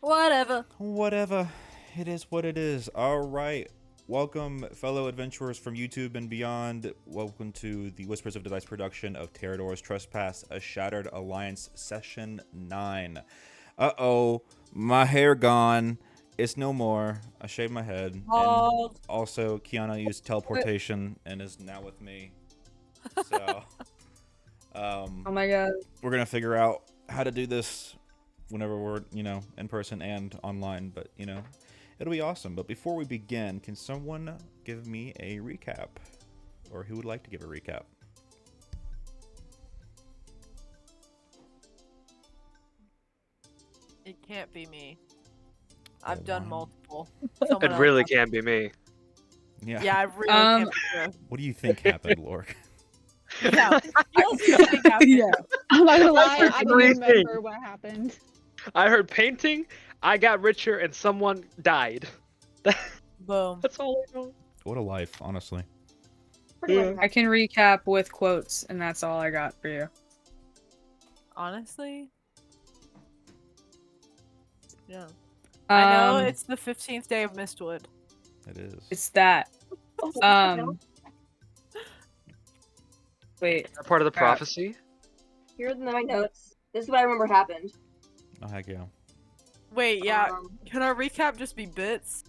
Whatever. Whatever. It is what it is. All right. Welcome, fellow adventurers from YouTube and beyond. Welcome to the Whispers of Device production of Terrador's Trespass, a Shattered Alliance Session 9. Uh-oh. My hair gone. It's no more. I shaved my head. Oh. And also, Kiana used teleportation and is now with me. So, oh my god. we're going to figure out how to do this whenever we're, in person and online, but, it'll be awesome. But before we begin, can someone give me a recap? Or who would like to give a recap? It can't be me. I've done multiple. It really can't be me. Yeah. Yeah, I really can't be me. What do you think happened, Lork? Yeah. Yeah. I'm not gonna lie, heard I don't three remember what happened. I heard painting, I got richer, and someone died. Boom. That's all I know. What a life, honestly. Yeah. I can recap with quotes, and that's all I got for you. Honestly? Yeah. I know it's the 15th day of Mistwood. It is. It's that. Wait. That part of the prophecy. Here are my notes. This is what I remember happened. Oh, heck yeah. Wait, yeah. Can our recap just be bits?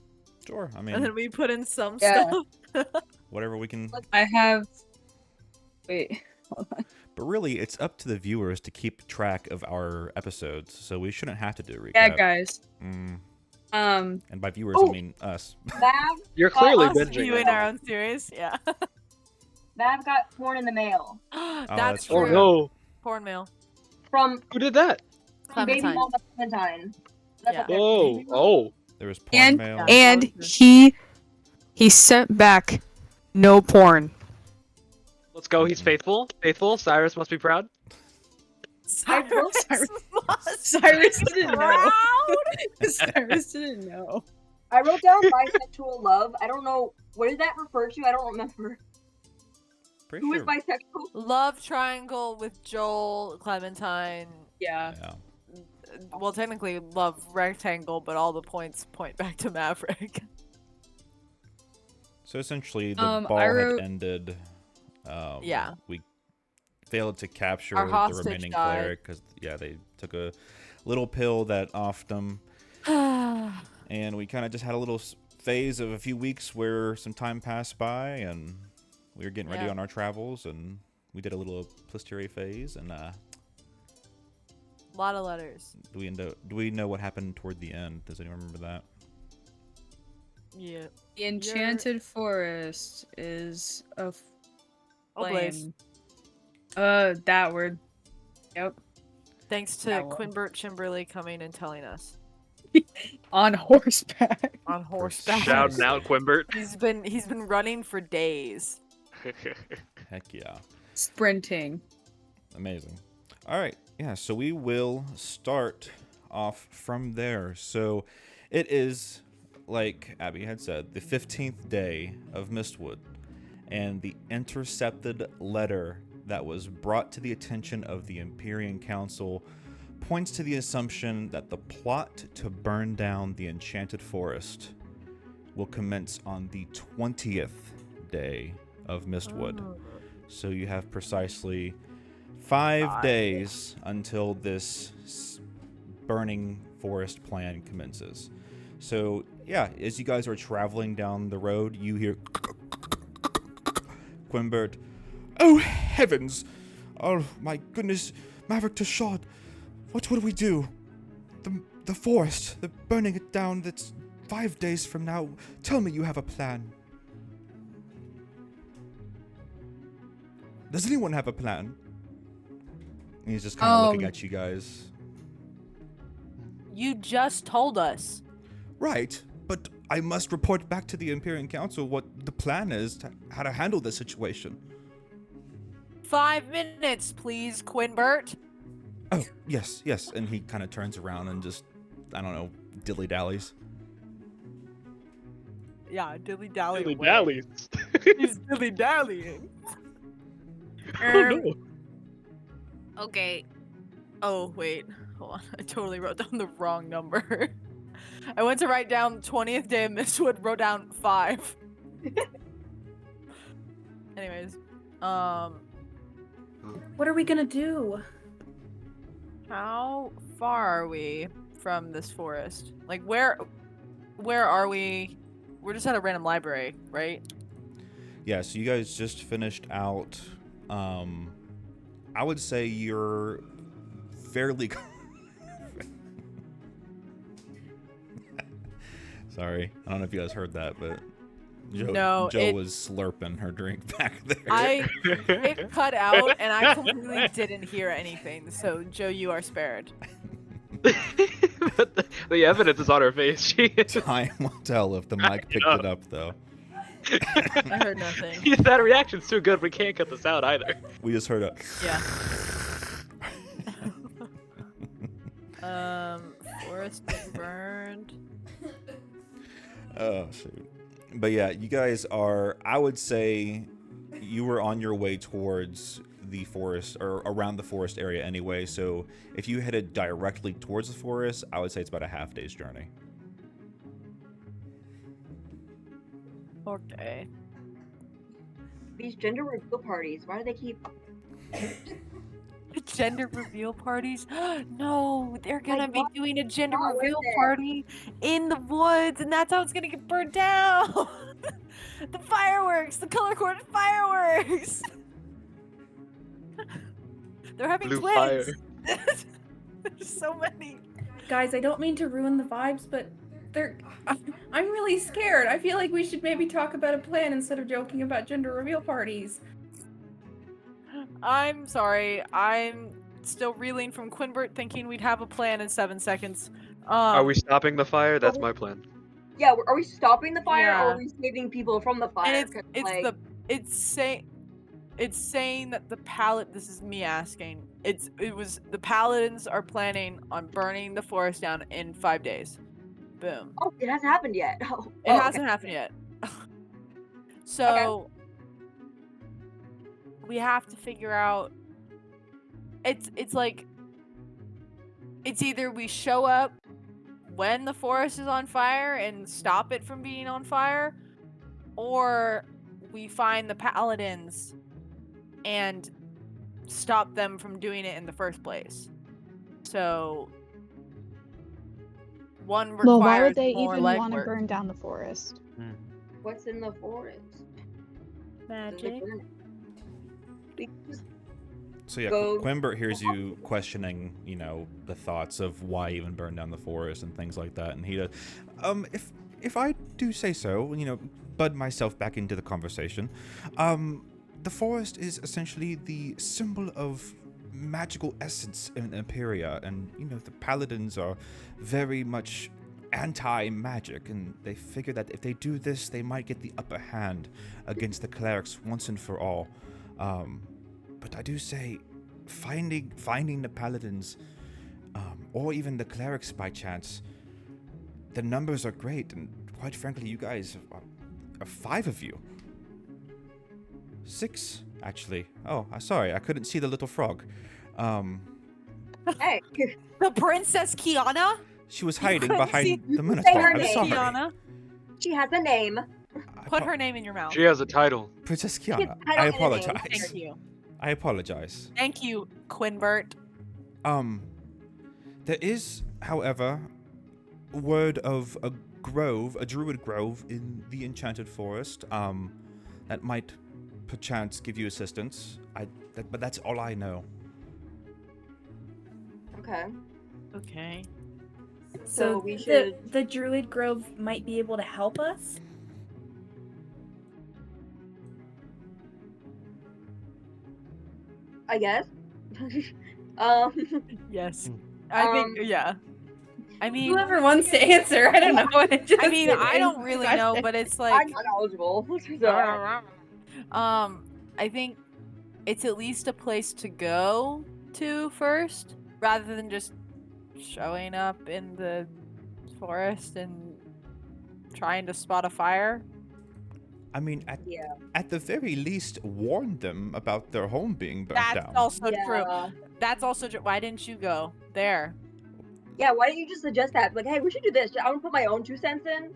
Sure, I And mean, then we put in some Yeah. stuff? whatever we can. I have. Wait. Hold on. But really, it's up to the viewers to keep track of our episodes, so we shouldn't have to do a recap. Yeah, guys. Mm. Um. And by viewers, I mean us. Bav, You're clearly Us binging. viewing right our now. own series? Yeah. Bav got porn in the mail That's that's true. Oh true. no! Porn mail. from Who did that? baby Clementine. mama Clementine. That's Yeah. up there. Oh, oh. There was porn And- mail. And he sent back no porn. Let's go. He's faithful. Faithful. Cyrus must be proud. Cyrus Cyrus didn't know. proud? Cyrus didn't know. I wrote down bisexual love. I don't know. What did that refer to? I don't remember. Pretty Who is sure. bisexual? Love triangle with Joel, Clementine. Yeah. Yeah. Well, technically love rectangle, but all the points point back to Maverick. So essentially, the I ball wrote- had ended. Yeah. We failed to capture Our the hostage remaining died. cleric because, yeah, they took a little pill that offed them. And we kind of just had a little phase of a few weeks where some time passed by and we were getting ready Yeah. on our travels and we did a little Plisteria phase and Lot of letters. do we know what happened toward the end? Does anyone remember that? Yeah. The Enchanted Forest is a Ablaze. flame. That word. Yep. Thanks to That one. Quinbert Chimberley coming and telling us On horseback. on horseback. Shouting out Quimbert. He's been running for days. Heck yeah. Sprinting. Amazing. All right. Yeah, so we will start off from there. So it is, like Abby had said, the 15th day of Mistwood, and the intercepted letter that was brought to the attention of the Empyrean Council points to the assumption that the plot to burn down the Enchanted Forest will commence on the 20th day of Mistwood. Oh. So you have precisely 5 days until this burning forest plan commences. So, yeah, as you guys are traveling down the road, you hear Quimbert. Oh, heavens! Oh, my goodness. Maverick to shot. What would we do? The forest. They're burning it down. That's 5 days from now. Tell me you have a plan. Does anyone have a plan? And he's just kind of looking at you guys. You just told us. Right, but I must report back to the Empyrean Council what the plan is, how to handle this situation. 5 minutes, please, Quinbert. Oh, yes. And he kind of turns around and just, I don't know, dilly-dallies. Yeah, dilly dally. Dilly dallies. He's dilly dallying. Oh no. Okay. Oh wait, hold on. I totally wrote down the wrong number. I went to write down 20th day of Mistwood, wrote down 5. Anyways, What are we gonna do? how far are we from this forest? Like, where are we? We're just at a random library, right? Yeah, so you guys just finished out. I would say you're fairly. Sorry, I don't know if you guys heard that, but No, Joe it- was slurping her drink back there. It cut out, and I completely didn't hear anything. So, Joe, you are spared. But the evidence is on her face. She Time will tell if the mic picked it up, though. I heard nothing. that reaction's too good. We can't cut this out either. We just heard a. Yeah. Forest burned. Oh shoot. But yeah, you guys are. I would say you were on your way towards the forest or around the forest area anyway. So if you headed directly towards the forest, I would say it's about a half day's journey. Okay. These gender reveal parties, why do they keep... Gender reveal parties? No, they're gonna be what? doing a gender What was reveal it? party in the woods, and that's how it's gonna get burned down. The fireworks, the color-coded fireworks. They're having Blue twins. There's so many. Guys, I don't mean to ruin the vibes, but I'm really scared. I feel like we should maybe talk about a plan instead of joking about gender reveal parties. I'm sorry. I'm still reeling from Quinbert thinking we'd have a plan in 7 seconds. Are we stopping the fire? That's my plan. Yeah, are we stopping the fire Yeah. or are we saving people from the fire? And 'Cause, it's saying that the this is me asking. The Paladins are planning on burning the forest down in 5 days. Boom. Oh, it hasn't happened yet. Oh, It hasn't happened yet. So we have to figure out. It's like it's either we show up when the forest is on fire and stop it from being on fire, or we find the Paladins and stop them from doing it in the first place. So one requires Well, why would they more even want to legwork. burn down the forest? What's in the forest? Magic. So yeah, Go- Quimbert hears you questioning, the thoughts of why even burn down the forest and things like that, and he does. If I do say so, bud myself back into the conversation. The forest is essentially the symbol of magical essence in Imperia, and the Paladins are very much anti-magic, and they figure that if they do this, they might get the upper hand against the clerics once and for all. But I do say, finding the Paladins, or even the clerics by chance, the numbers are great, and quite frankly, you guys are 5 of you. 6, actually. Oh, sorry, I couldn't see the little frog. Hey, The Princess Kiana? She was hiding couldn't behind see- the Say Minotaur. her I'm name. sorry. Kiana. she has a name. Put her name in your mouth. She has a title. Princess She Kiana. has a I name. apologize. Thank you. I apologize. Thank you, Quinbert. There is, however, word of a druid grove in the Enchanted Forest, that might perchance give you assistance. But that's all I know. Okay. Okay. So we should- the Druid Grove might be able to help us? I guess. Yes. I think, Um, yeah. I mean, Whoever wants to answer, I don't know. I mean, I don't really know, but it's like, I'm not knowledgeable. So, I think it's at least a place to go to first, rather than just showing up in the forest and trying to spot a fire. I mean, yeah. at the very least, warn them about their home being burnt That's down. also true. Yeah. That's also true. Why didn't you go there? Yeah, why don't you just suggest that? Like, hey, we should do this. I want to put my own 2 cents in.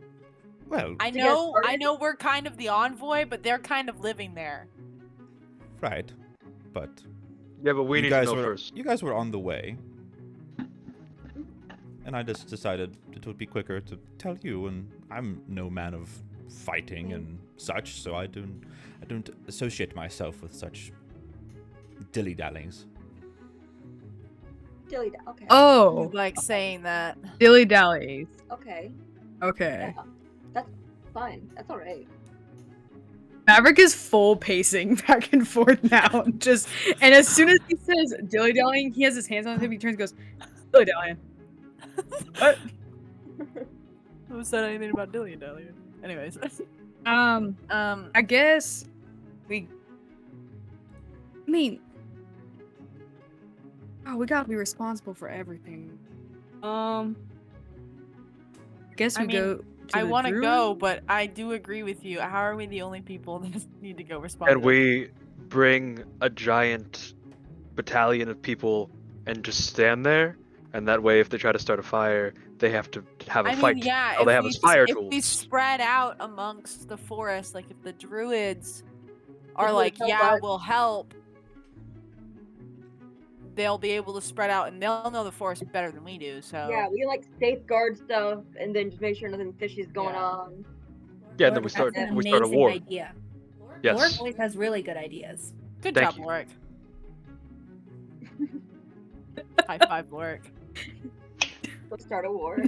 Well, I To get know started? we're kind of the envoy, but they're kind of living there. right, but Yeah, but we you need to guys know were first. you guys were on the way, and I just decided it would be quicker to tell you. And I'm no man of fighting and such, so I don't associate myself with such dilly dallings. Dilly okay. Oh, You like saying that. dilly dallies. Okay. Okay. Yeah. That's fine. That's alright. Maverick is full pacing back and forth now. And as soon as he says dilly dallying, he has his hands on his hip. He turns and goes, dilly dallying. What? Who said anything about dilly dally? Anyways. I guess we. I mean, we gotta be responsible for everything. I guess I we mean, go. To I the want to go, druid? but I do agree with you. How are we the only people that need to go And responsible? we bring a giant battalion of people and just stand there, and that way, if they try to start a fire, they have to have a I fight. mean, yeah, All they have is fire if we tools. spread out amongst the forest, like if the druids are would like, help yeah, us. we'll help, they'll be able to spread out and they'll know the forest better than we do. So Yeah, we can like safeguard stuff and then just make sure nothing fishy's going Yeah. on. Yeah, and then Lord, we start that's an we start a amazing war. idea. Lord Yes. always has really good ideas. good Thank job, you. Lorik. High five, Lorik. Let's start a war.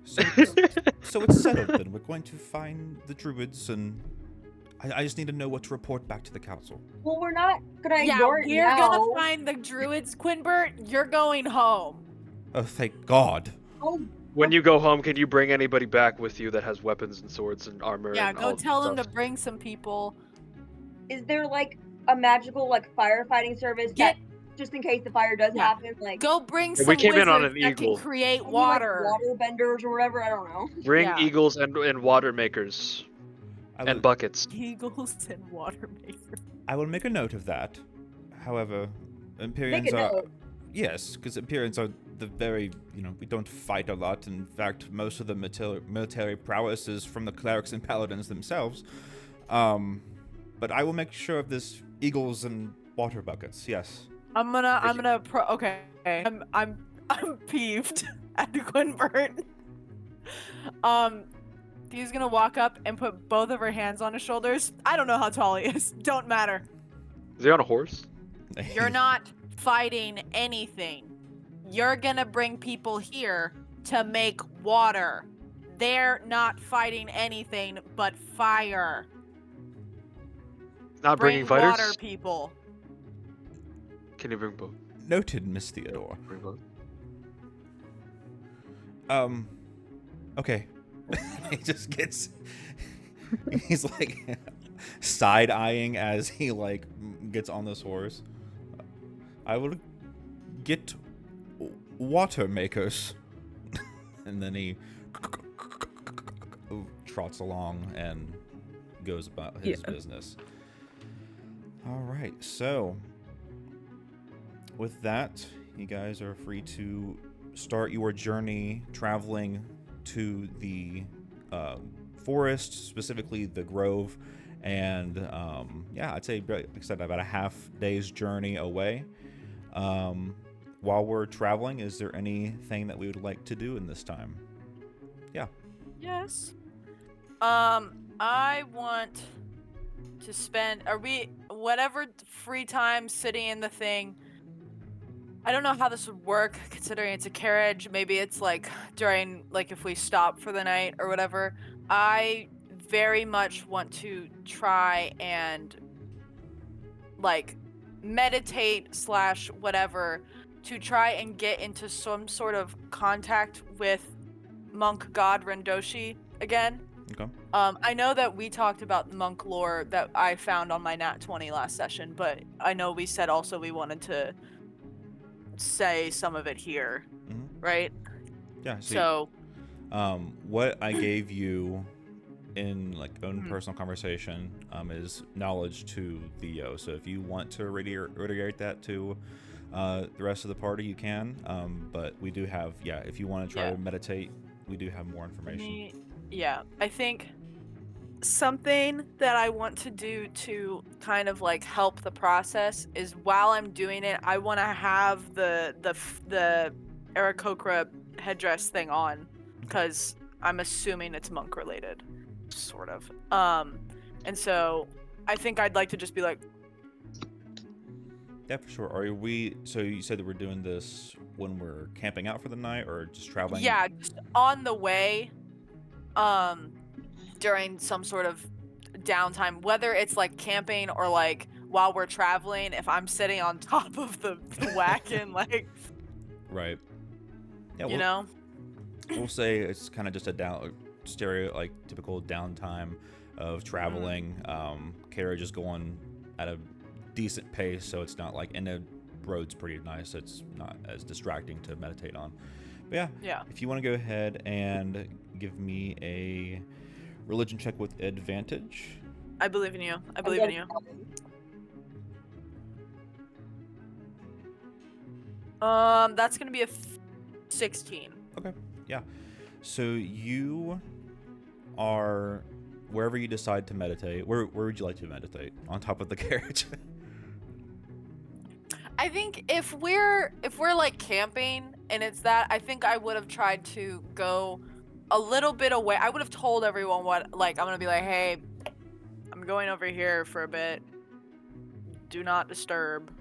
So, so it's settled then. We're going to find the druids, and I just need to know what to report back to the council. Well, we're not gonna Yeah, ignore it we're now. gonna find the druids, Quinbert. You're going home. Oh, thank God. Oh, When you go home, can you bring anybody back with you that has weapons and swords and armor? Yeah, and go all tell them to stuff? bring some people. is there like a magical like firefighting service Get- that just in case the fire does Yeah. happen, like Go bring Yeah, some we came in on wizards an that can eagle. create any, water. like, water benders or whatever? I don't know. Bring Yeah. eagles and water makers I and will, buckets. Eagles and water makers. I will make a note of that. However, Make Empyreans a are... note. Yes, because Empyreans are the very, we don't fight a lot. In fact, most of the military prowess is from the clerics and paladins themselves. But I will make sure of this eagles and water buckets, yes. Okay. I'm peeved at Quinbert. He's gonna walk up and put both of her hands on his shoulders. I don't know how tall he is. Don't matter. Is he on a horse? You're not fighting anything. You're gonna bring people here to make water. They're not fighting anything but fire. Not bringing Bring fighters? water, people. Can you bring both? Noted, Miss Theodore. Bring both. Okay. He just gets... He's like side-eyeing as he like gets on this horse. I will get water makers. And then he trots along and goes about his business. All right, so with that, you guys are free to start your journey traveling to the forest, specifically the grove, and I'd say, like I said, about a half day's journey away. While we're traveling, is there anything that we would like to do in this time? Yeah. Yes. I want to spend whatever free time sitting in the thing. I don't know how this would work considering it's a carriage. Maybe it's like during, like if we stop for the night or whatever. I very much want to try and like meditate / whatever to try and get into some sort of contact with monk god Rendoshi again. Okay. I know that we talked about monk lore that I found on my Nat 20 last session, but I know we said also we wanted to say some of it here, right? Yeah. So, what I gave you in like own personal conversation is knowledge to Theo. So if you want to reiterate that to The rest of the party you can, but we do have, if you want to try to meditate, we do have more information. I think something that I want to do to kind of like help the process is while I'm doing it, I want to have the Aarakocra headdress thing on, because I'm assuming it's monk related, sort of. And so I think I'd like to just be like, Yeah, for sure. So you said that we're doing this when we're camping out for the night or just traveling? yeah, just on the way, during some sort of downtime, whether it's like camping or like while we're traveling, if I'm sitting on top of the wagon, like, Right. Yeah, you know? We'll say it's kind of just a typical downtime of traveling. Carriage is going at a decent pace, so it's not like, and the road's pretty nice. It's not as distracting to meditate on. But Yeah. if you want to go ahead and give me a religion check with advantage. I believe in you. I believe in you. That's gonna be a 16. Okay. Yeah. So you are wherever you decide to meditate. Where would you like to meditate? On top of the carriage? I think if we're like camping and it's that, I think I would have tried to go a little bit away. I would have told everyone what, like, I'm gonna be like, hey, I'm going over here for a bit. Do not disturb.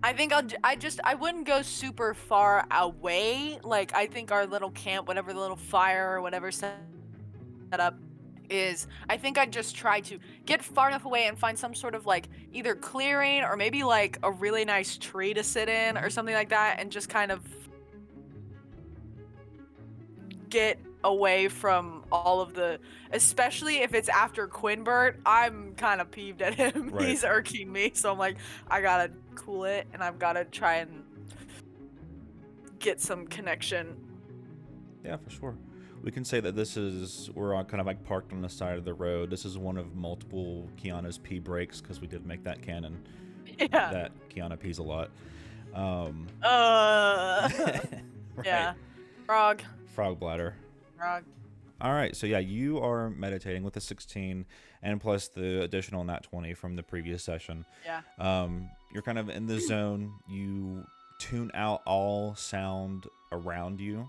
I think I wouldn't go super far away. Like, I think our little camp, whatever the little fire or whatever set up is, I think I'd just try to get far enough away and find some sort of like either clearing or maybe like a really nice tree to sit in or something like that, and just kind of get away from all of the, especially if it's after Quinbert. I'm kind of peeved at him. Right. He's irking me, so I'm like, I gotta cool it and I've gotta try and get some connection. Yeah, for sure. We can say that we're on kind of like parked on the side of the road. This is one of multiple Kiana's pee breaks, because we did make that canon. Yeah. That Kiana pees a lot. Right. Yeah. Frog bladder. Frog. All right, so you are meditating with the 16 and plus the additional nat 20 from the previous session. Yeah. You're kind of in the zone. You tune out all sound around you,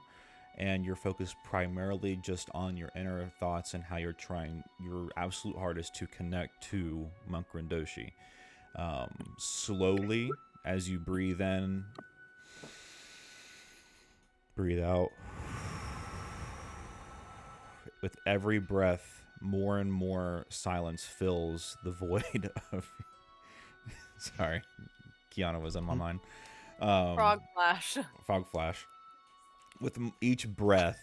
and you're focused primarily just on your inner thoughts and how you're trying your absolute hardest to connect to Monk Rindoshi. Slowly, as you breathe in, breathe out. With every breath, more and more silence fills the void of... Sorry, Kiana was on my mind. Frog flash. Frog flash. With each breath,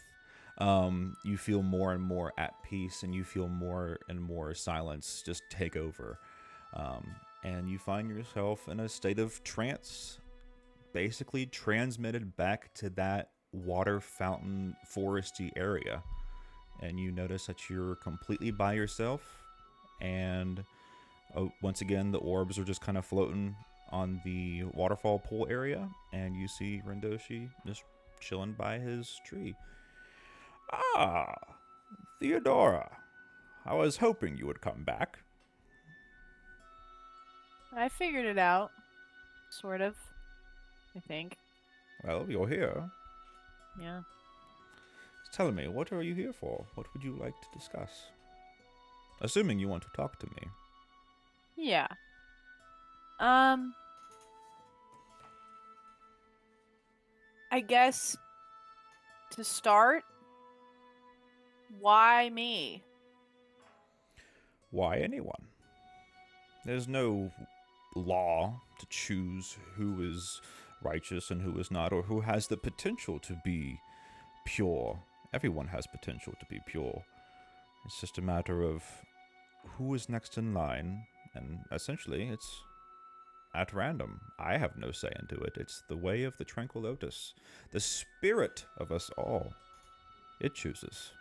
you feel more and more at peace, and you feel more and more silence just take over. And you find yourself in a state of trance, basically transmitted back to that water fountain foresty area. And you notice that you're completely by yourself, and once again the orbs are just kind of floating on the waterfall pool area, and you see Rindoshi just chilling by his tree. Ah, Theodora, I was hoping you would come back. I figured it out. Sort of. I think. Well, you're here. Yeah. Tell me, what are you here for? What would you like to discuss? Assuming you want to talk to me. Yeah. I guess to start, why me? Why anyone? There's no law to choose who is righteous and who is not, or who has the potential to be pure. Everyone has potential to be pure. It's just a matter of who is next in line, and essentially it's at random. I have no say into it. It's the way of the tranquil lotus, the spirit of us all. It chooses.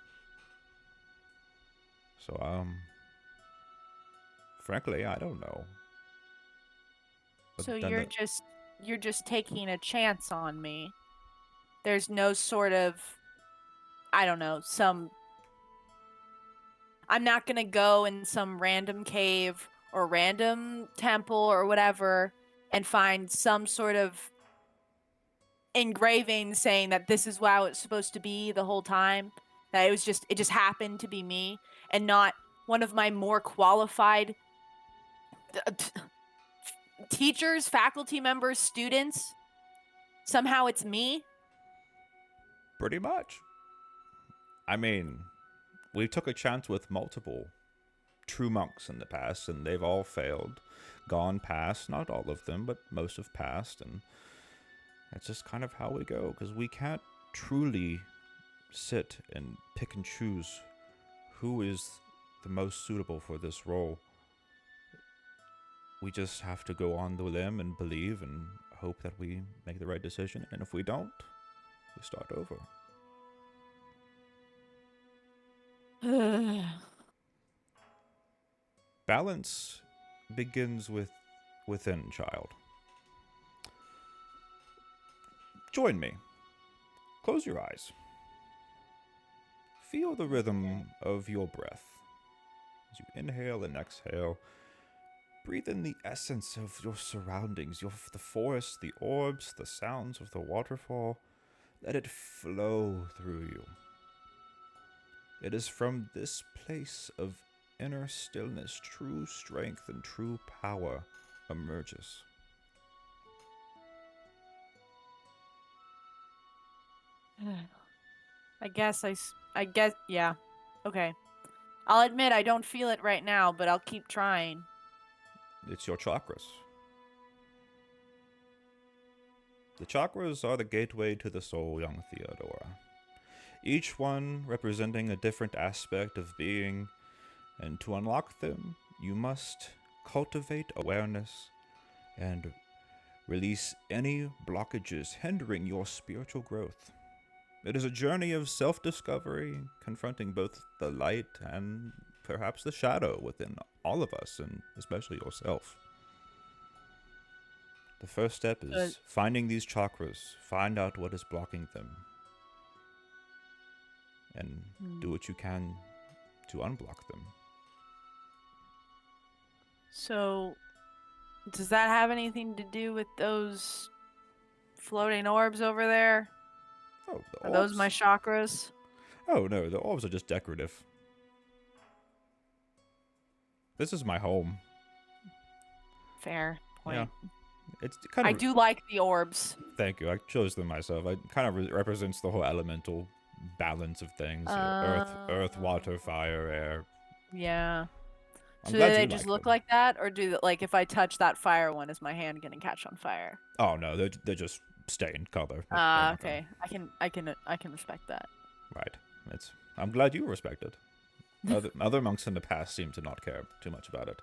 So, frankly, I don't know. But So then you're just taking a chance on me. There's no sort of, I don't know, I'm not gonna go in some random cave or random temple or whatever and find some sort of engraving saying that this is how it's supposed to be the whole time. That it just happened to be me and not one of my more qualified teachers, faculty members, students. Somehow it's me. pretty much. I mean, we took a chance with multiple true monks in the past, and they've all failed, gone past. Not all of them, but most have passed, and that's just kind of how we go, because we can't truly sit and pick and choose who is the most suitable for this role. We just have to go on the limb and believe and hope that we make the right decision, and if we don't, we start over. Balance begins within, child. Join me. Close your eyes. Feel the rhythm of your breath. As you inhale and exhale, breathe in the essence of your surroundings, the forest, the orbs, the sounds of the waterfall. Let it flow through you. It is from this place of inner stillness true strength and true power emerges. I guess, yeah. Okay. I'll admit I don't feel it right now, but I'll keep trying. It's your chakras. The chakras are the gateway to the soul, young Theodora. Each one representing a different aspect of being, and to unlock them, you must cultivate awareness and release any blockages hindering your spiritual growth. It is a journey of self-discovery, confronting both the light and perhaps the shadow within all of us, and especially yourself. The first step is finding these chakras, find out what is blocking them, and do what you can to unblock them. So, does that have anything to do with those floating orbs over there? Oh, the Are those orbs? my chakras? Oh no, the orbs are just decorative. This is my home. Fair point. Yeah. It's kind of. I do like the orbs. Thank you. I chose them myself. It kind of represents the whole elemental balance of things: earth, water, fire, air. Yeah. I'm So glad do they you just like look them. like that, or like if I touch that fire one, is my hand gonna catch on fire? Oh no, they just stay in color. Okay. I can respect that. Right. I'm glad you respect it. Other monks in the past seem to not care too much about it.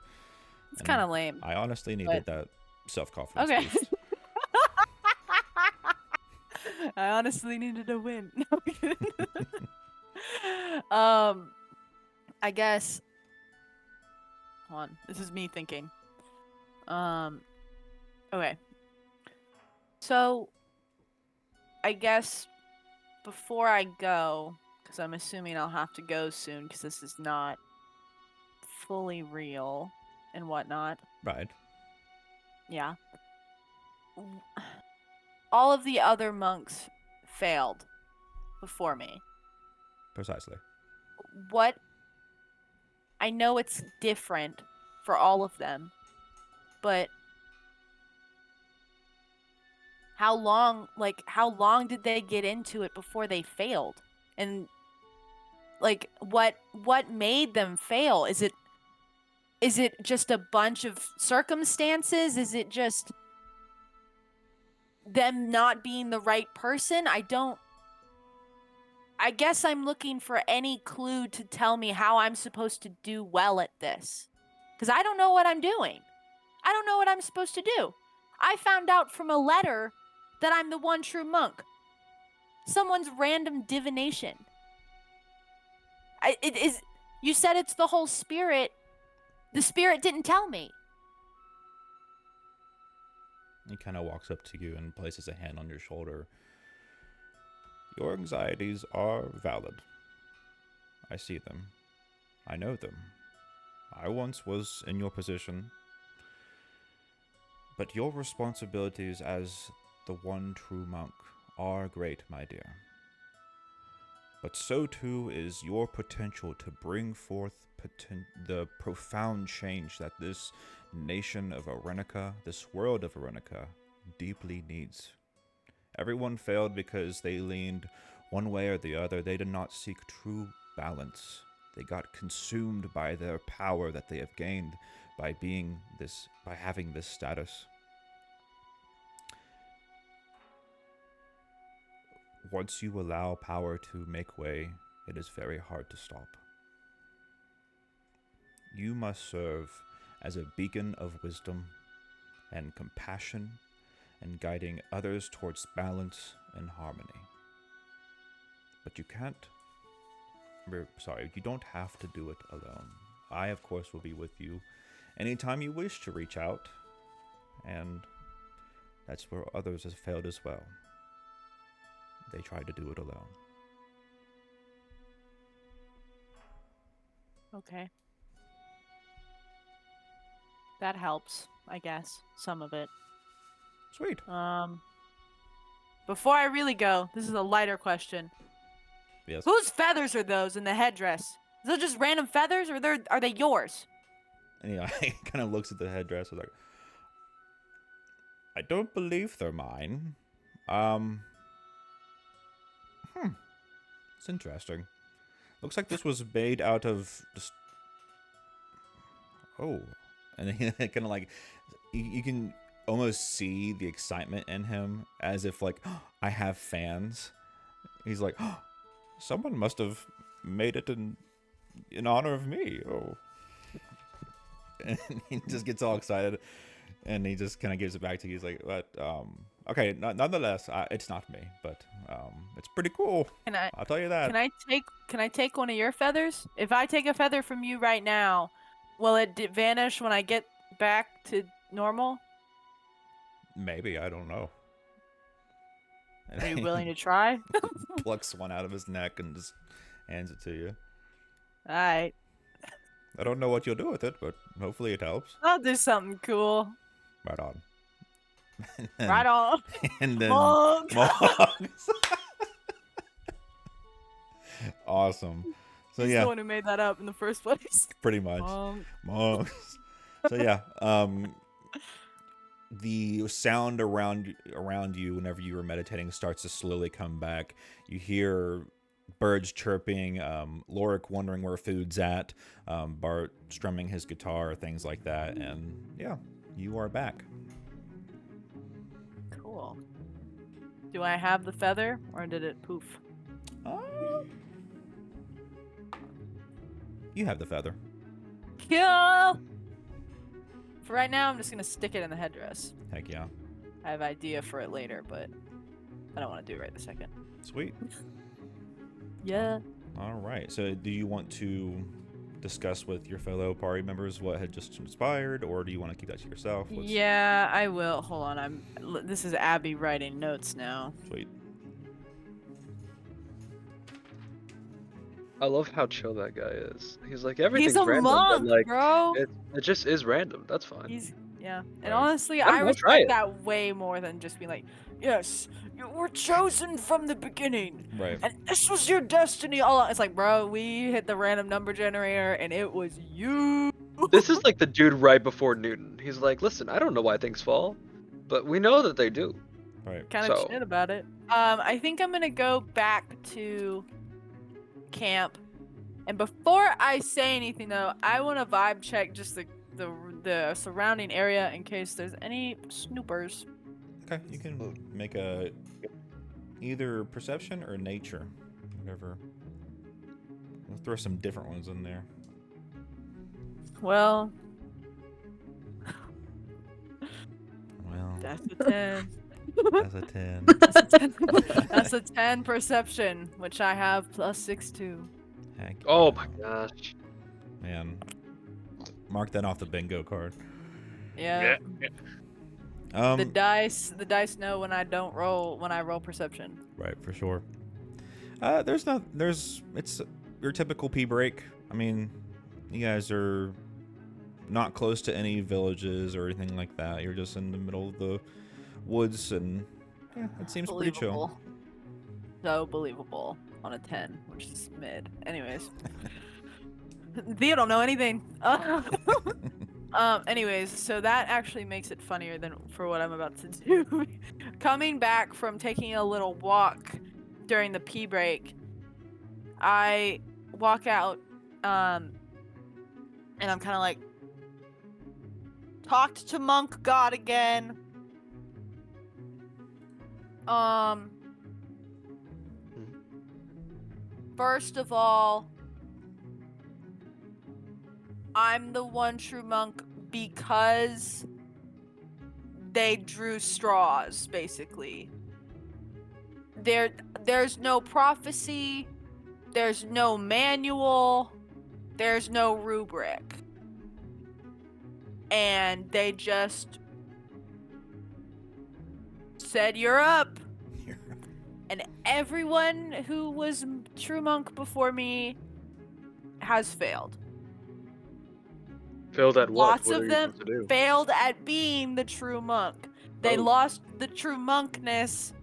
It's kind of lame. I honestly needed that self-confidence Okay. boost. I honestly needed a win. No, I'm kidding. I guess. Hold on. This is me thinking. Okay. So, I guess before I go, because I'm assuming I'll have to go soon, because this is not fully real and whatnot. Right. Yeah. All of the other monks failed before me. Precisely. What? I know it's different for all of them, but how long did they get into it before they failed? And like what made them fail? Is it just a bunch of circumstances? Is it just them not being the right person? I guess I'm looking for any clue to tell me how I'm supposed to do well at this. Because I don't know what I'm doing. I don't know what I'm supposed to do. I found out from a letter that I'm the one true monk. Someone's random divination. You said it's the whole spirit. The spirit didn't tell me. He kind of walks up to you and places a hand on your shoulder. Your anxieties are valid. I see them. I know them. I once was in your position. But your responsibilities as the one true monk are great, my dear. But so too is your potential to bring forth the profound change that this nation of Arenica, this world of Arenica, deeply needs. Everyone failed because they leaned one way or the other. They did not seek true balance. They got consumed by their power that they have gained by having this status. Once you allow power to make way, it is very hard to stop. You must serve as a beacon of wisdom and compassion and guiding others towards balance and harmony. But you don't have to do it alone. I, of course, will be with you anytime you wish to reach out, and that's where others have failed as well. They tried to do it alone. Okay. That helps, I guess. Some of it. Sweet. Before I really go, this is a lighter question. Yes. Whose feathers are those in the headdress? Is those just random feathers, or are they yours? And he kind of looks at the headdress and is like, I don't believe they're mine. It's interesting. Looks like this was made out of just... Oh. And then he kind of like... You can almost see the excitement in him as if like, oh, I have fans. He's like, oh, someone must have made it in honor of me. Oh. And he just gets all excited. And he just kind of gives it back to you. He's like, "But okay, nonetheless, it's not me, but it's pretty cool. I'll tell you that." Can I take one of your feathers? If I take a feather from you right now, will it vanish when I get back to normal? Maybe, I don't know. And Are you willing to try? Plucks one out of his neck and just hands it to you. All right. I don't know what you'll do with it, but hopefully it helps. I'll do something cool. Right on. Right on. And then Monks. Awesome. So He's yeah, the one who made that up in the first place. pretty much. Monks. So yeah, the sound around you whenever you were meditating starts to slowly come back. You hear birds chirping, Lorik wondering where food's at, Bart strumming his guitar, things like that, and yeah, you are back. Cool. Do I have the feather, or did it poof? You have the feather. Cool! For right now, I'm just gonna stick it in the headdress. Heck yeah. I have idea for it later, but I don't want to do it right this second. Sweet. Yeah. All right. So do you want to discuss with your fellow party members what had just transpired, or do you want to keep that to yourself? Yeah, I will. Hold on. This is Abby writing notes now. Sweet. I love how chill that guy is. He's like, everything's He's a random, monk, but like, bro. it just is random. That's fine. Yeah. And Right. honestly, I'm I gonna try respect it. that way more than just being like, yes, you were chosen from the beginning. Right. And this was your destiny all along. It's like, bro, we hit the random number generator and it was you. This is like the dude right before Newton. He's like, listen, I don't know why things fall, but we know that they do. Right. Kind of So- shit about it. I think I'm gonna go back to camp. And before I say anything though, I want to vibe check just the surrounding area in case there's any snoopers. Okay. You can make a either perception or nature, whatever. We'll throw some different ones in there. Well, Well, that's a 10. that's a 10. That's a 10. That's a 10 perception, which I have +6 to. Heck Oh yeah. my gosh. Man. Mark that off the bingo card. Yeah. The dice know when I don't roll when I roll perception. Right, for sure. It's your typical pee break. I mean, you guys are not close to any villages or anything like that. You're just in the middle of the woods, and yeah, it seems pretty chill. Believable. So believable on a 10, which is mid. Anyways. Theo don't know anything. Anyways, so that actually makes it funnier than for what I'm about to do. Coming back from taking a little walk during the pee break, I walk out, and I'm kind of like, talked to Monk God again. First of all, I'm the one true monk because they drew straws, basically. There's no prophecy, there's no manual, there's no rubric. And they just said, "You're up." And everyone who was true monk before me has failed. Failed at what? Lots What are of you them supposed to do? failed at being the true monk. They Oh. lost the true monkness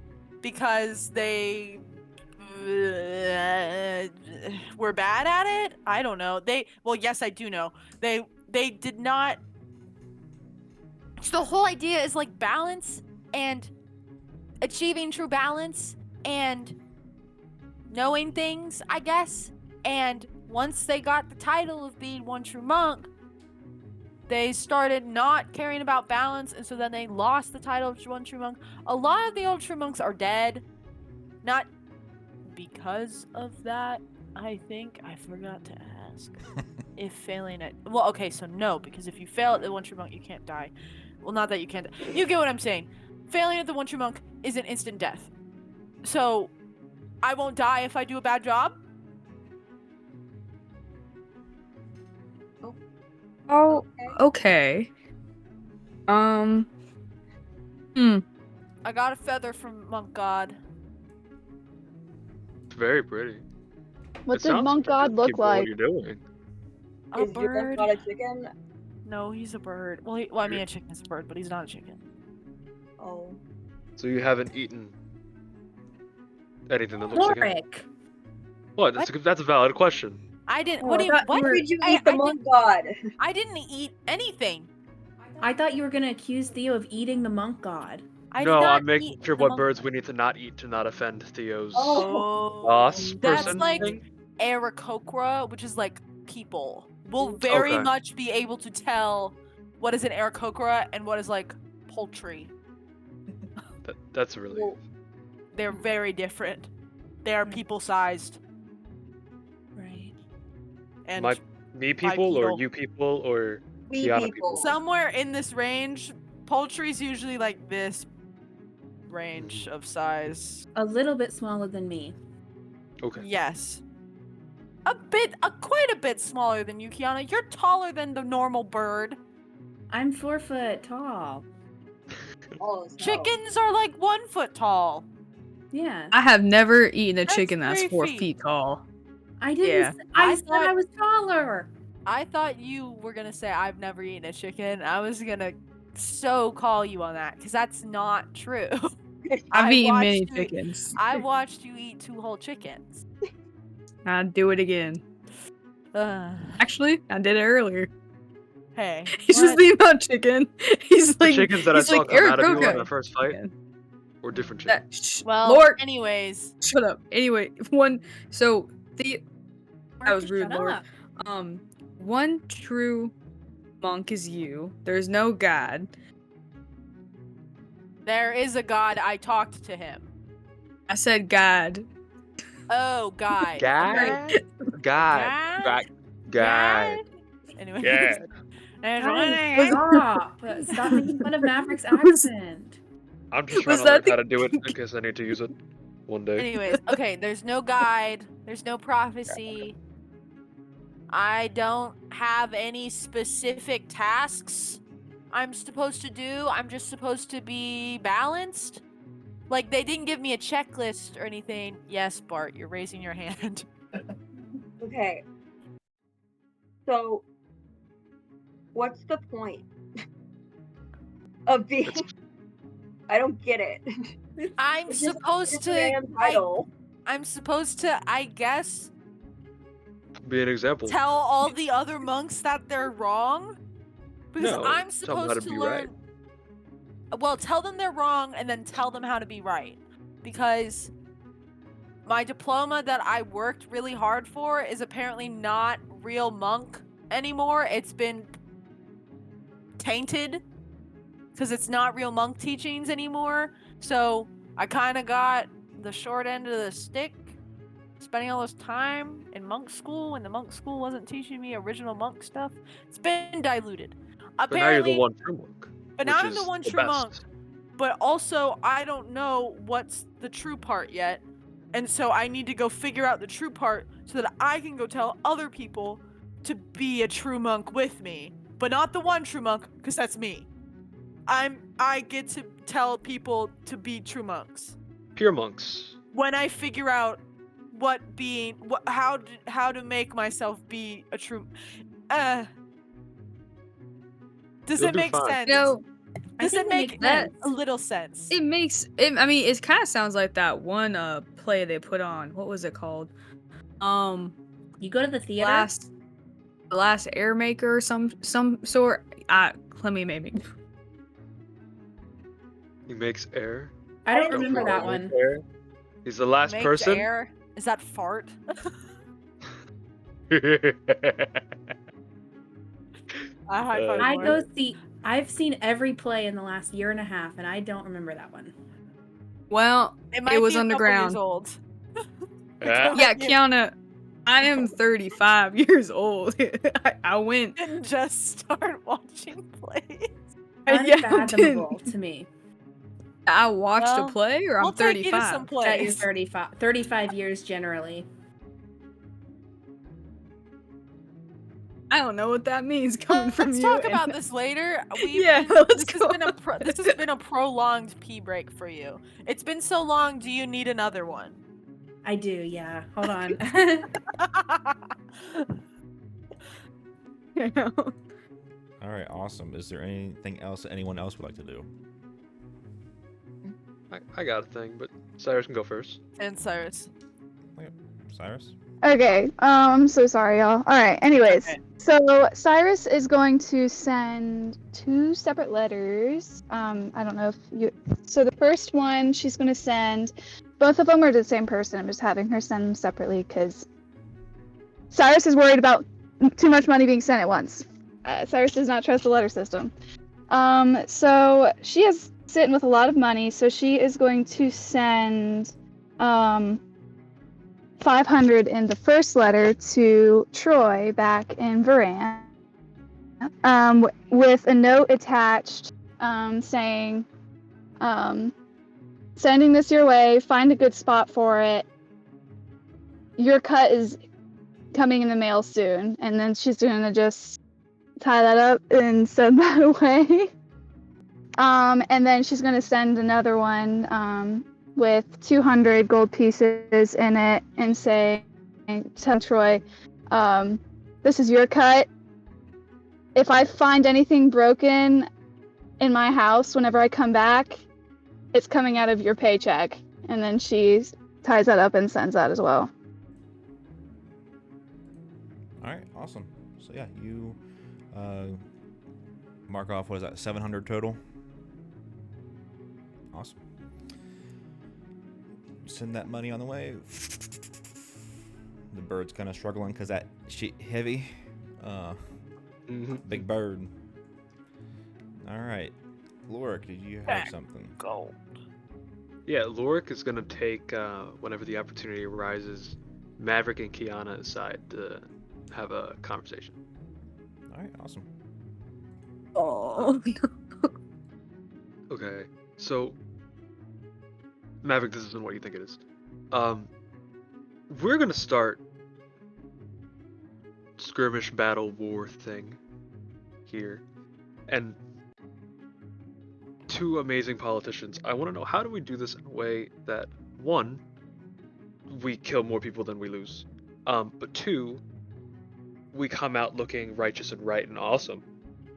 because they were bad at it. I don't know. Well, yes, I do know. They did not. So the whole idea is like balance and achieving true balance and knowing things, I guess. And once they got the title of being one true monk, they started not caring about balance, and so then they lost the title of one true monk. A lot of the old true monks are dead. Not because of that, I think. I forgot to ask. If failing at... Well, okay, so no, because if you fail at the one true monk, you can't die. Well, not that you can't... You get what I'm saying. Failing at the one true monk is an instant death. So, I won't die if I do a bad job? Oh, okay. I got a feather from Monk God. It's very pretty. What It did sounds Monk God risky look for what like? you're doing. A Is your bird. not a chicken? No, he's a bird. Well, I mean, a chicken is a bird, but he's not a chicken. Oh. So you haven't eaten anything that looks like it? Lorik. What? That's a valid question. I didn't. Oh, What I do you? thought What? you were- Did you I- eat the I monk god? I didn't eat anything. I thought you were gonna accuse Theo of eating the monk god. I No, did not I'm making eat sure the what monk birds god. we need to not eat to not offend Theo's Oh, boss that's person like thing. Aarakocra, which is like people. We'll very Okay. much be able to tell what is an Aarakocra and what is like poultry. That's a relief. Well, They're very different. They are people-sized Right. and Me people or bipedal. you people or we Kiana people. somewhere in this range. Poultry's usually like this range of size. A little bit smaller than me. Okay. Yes. Quite a bit smaller than you, Kiana. You're taller than the normal bird. I'm 4 foot tall. Oh, so. Chickens are like 1 foot tall. Yeah. I have never eaten a That's chicken that's 3 4 feet. feet tall. I didn't. Yeah. I I said thought- I was taller. I thought you were gonna say I've never eaten a chicken. I was gonna so call you on that because that's not true. I've I eaten watched many you- chickens. I watched you eat 2 whole chickens. I'll do it again. Ugh. Actually, I did it earlier. Hey. He's just what? thinking about chicken. He's The like, chickens that I he's saw like, come out of you Aarakocra. in our first fight, Chicken. or different chickens. That, shh, Well, Lord, anyways. shut up. Anyway, so that was rude, Shut Lord. up. One true monk is you. There's no god. There is a god. I talked to him. I said god. Oh, guy. Guy? Guy. Guy? Guy. Anyway. Yeah. There's Stop. Stop making fun of Maverick's accent. I'm just trying Was to learn that how to do it in case I need to use it one day. Anyways, okay, there's no guide, there's no prophecy. I don't have any specific tasks. I'm supposed to do. I'm just supposed to be balanced. Like, they didn't give me a checklist or anything. Yes, Bart, you're raising your hand. Okay. So, what's the point of being? I don't get it. I'm It's just supposed a to. random title. I'm supposed to, I guess, Be an example. tell all the other monks that they're wrong? Because No, I'm tell them how supposed to to be learn. right. Well, tell them they're wrong and then tell them how to be right. Because my diploma that I worked really hard for is apparently not real monk anymore. It's been tainted because it's not real monk teachings anymore. So I kind of got the short end of the stick, spending all this time in monk school, and the monk school wasn't teaching me original monk stuff. It's been diluted. But now you're the Apparently, one true monk. but now which I'm the is one the true best. monk. But also, I don't know what's the true part yet. And so I need to go figure out the true part so that I can go tell other people to be a true monk with me. But not the one true monk, because that's me. I get to tell people to be true monks. Pure monks. When I figure out how to make myself be a true does You'll it do make fine. sense? No, Does think it it make makes sense. a little sense? it makes. I mean, it kind of sounds like that one play they put on. What was it called? You go to the theater. Last Airmaker or some sort. Let me maybe. He makes air. I don't Don't remember forget that one. Air. He's the last Makes person. air? Is that fart? I high five I more. go see. I've seen every play in the last year and a half, and I don't remember that one. Well, It was be a couple years underground. old. Yeah. Yeah, Kiana, I am 35 years old. I went. Didn't just start watching plays. Unfathomable to me I watched Well, a play, or We'll I'm take you to 35. some that you're plays. 35 years generally. I don't know what that means coming from Let's you. talk and- about this later. Let's This go. has been a prolonged pee break for you. It's been so long. Do you need another one? I do, yeah. Hold on. All right, awesome. Is there anything else that anyone else would like to do? I got a thing, but Cyrus can go first. And Cyrus. Cyrus? Okay, I'm so sorry, y'all. Alright, anyways. Okay. So, Cyrus is going to send 2 separate letters. I don't know if you... So, the first one, she's going to send... Both of them are to the same person. I'm just having her send them separately, because Cyrus is worried about too much money being sent at once. Cyrus does not trust the letter system. So, she is sitting with a lot of money, so she is going to send... 500 in the first letter to Troy back in Varan, with a note attached saying, sending this your way, find a good spot for it. Your cut is coming in the mail soon. And then she's going to just tie that up and send that away. And then she's going to send another one with 200 gold pieces in it and say, tell Troy, this is your cut. If I find anything broken in my house whenever I come back, it's coming out of your paycheck. And then she ties that up and sends that as well. All right, awesome. So yeah, you mark off, what is that, 700 total? Awesome. Send that money on the way. The bird's kind of struggling because that shit heavy. Big bird. All right. Lorik, did you have something? Gold. Yeah, Lorik is gonna take whenever the opportunity arises, Maverick and Kiana aside to have a conversation. All right, awesome. Oh. Okay, so Maverick, this isn't what you think it is. We're gonna start skirmish battle war thing here, and two amazing politicians. I want to know, how do we do this in a way that, one, we kill more people than we lose, but two, we come out looking righteous and right and awesome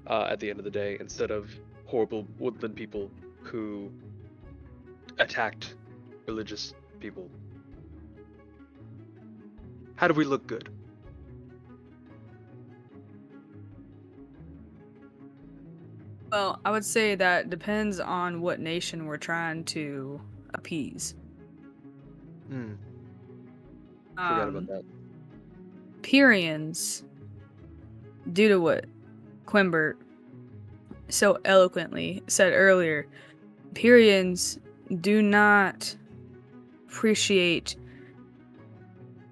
at the end of the day, instead of horrible woodland people who attacked religious people. How do we look good? Well, I would say that depends on what nation we're trying to appease. Forgot about that. Pyrians, due to what Quimbert so eloquently said earlier, Pyrians do not appreciate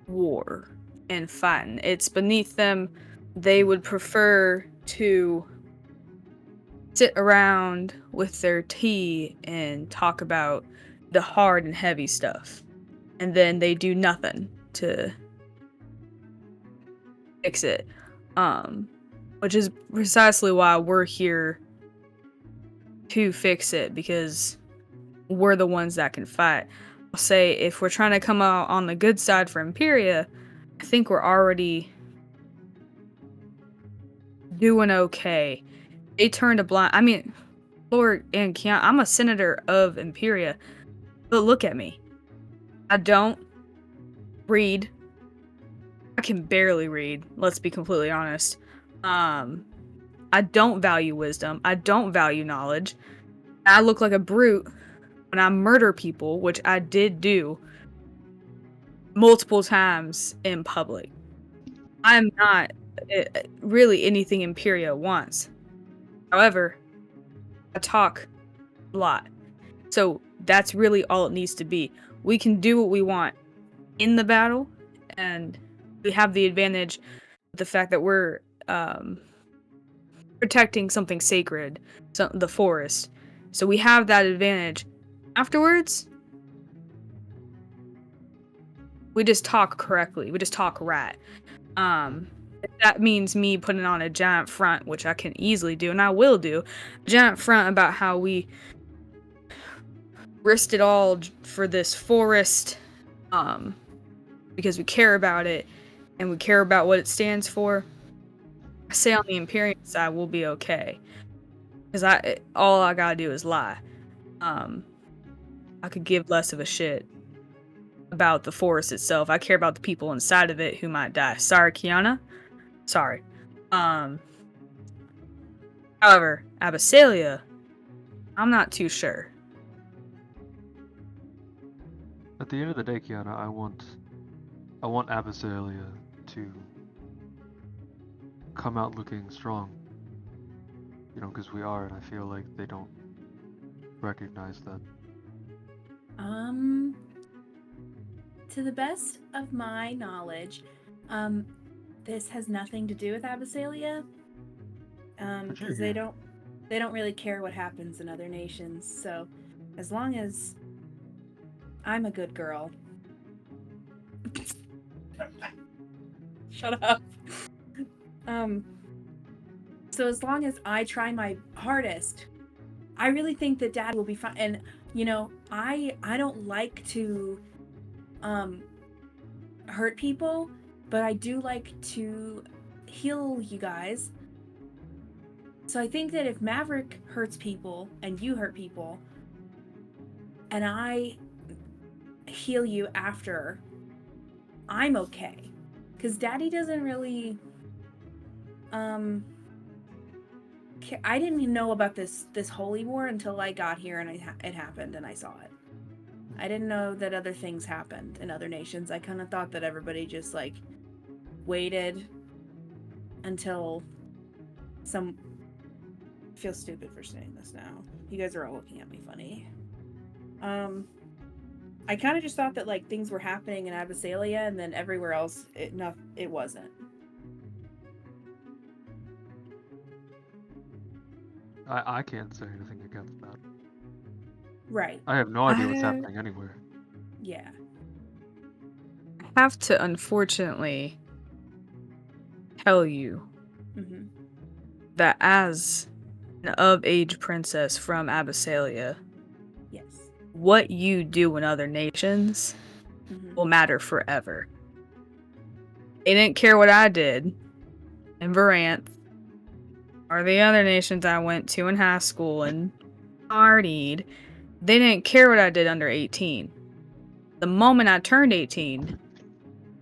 war and fighting. It's beneath them. They would prefer to sit around with their tea and talk about the hard and heavy stuff. And then they do nothing to fix it. Which is precisely why we're here to fix it, because we're the ones that can fight. I'll say, if we're trying to come out on the good side for Imperia, I think we're already doing okay. They turned a blind... I mean, Lord and Kiana, I'm a senator of Imperia, but look at me. I don't read. I can barely read, let's be completely honest. I don't value wisdom. I don't value knowledge. I look like a brute when I murder people, which I did do multiple times in public. I'm not really anything Imperia wants. However, I talk a lot. So that's really all it needs to be. We can do what we want in the battle, and we have the advantage of the fact that we're protecting something sacred, the forest. So we have that advantage. Afterwards, we just talk correctly. We just talk right. If that means me putting on a giant front, which I can easily do, and I will do, a giant front about how we risked it all for this forest, because we care about it, and we care about what it stands for. I say on the Imperial side, we'll be okay. Because all I gotta do is lie. I could give less of a shit about the forest itself. I care about the people inside of it who might die. Sorry, Kiana. Sorry. However, Abyssalia, I'm not too sure. At the end of the day, Kiana, I want Abyssalia to come out looking strong. You know, because we are, and I feel like they don't recognize that. To the best of my knowledge, this has nothing to do with Abyssalia. Because they don't really care what happens in other nations. So, as long as I'm a good girl. Shut up. So as long as I try my hardest, I really think that Dad will be fine. And you know, I don't like to hurt people, but I do like to heal you guys. So I think that if Maverick hurts people and you hurt people, and I heal you after, I'm okay. Because Daddy doesn't really I didn't even know about this holy war until I got here and it happened and I saw it. I didn't know that other things happened in other nations. I kind of thought that everybody just like waited until some... I feel stupid for saying this now. You guys are all looking at me funny. I kind of just thought that like things were happening in Abyssalia and then everywhere else it wasn't. I can't say anything against that. Right. I have no idea what's happening anywhere. Yeah. I have to unfortunately tell you that as an of-age princess from Abyssalia, Yes. what you do in other nations Mhm. will matter forever. They didn't care what I did in Varanth or the other nations I went to in high school and partied. They didn't care what I did under 18. The moment I turned 18,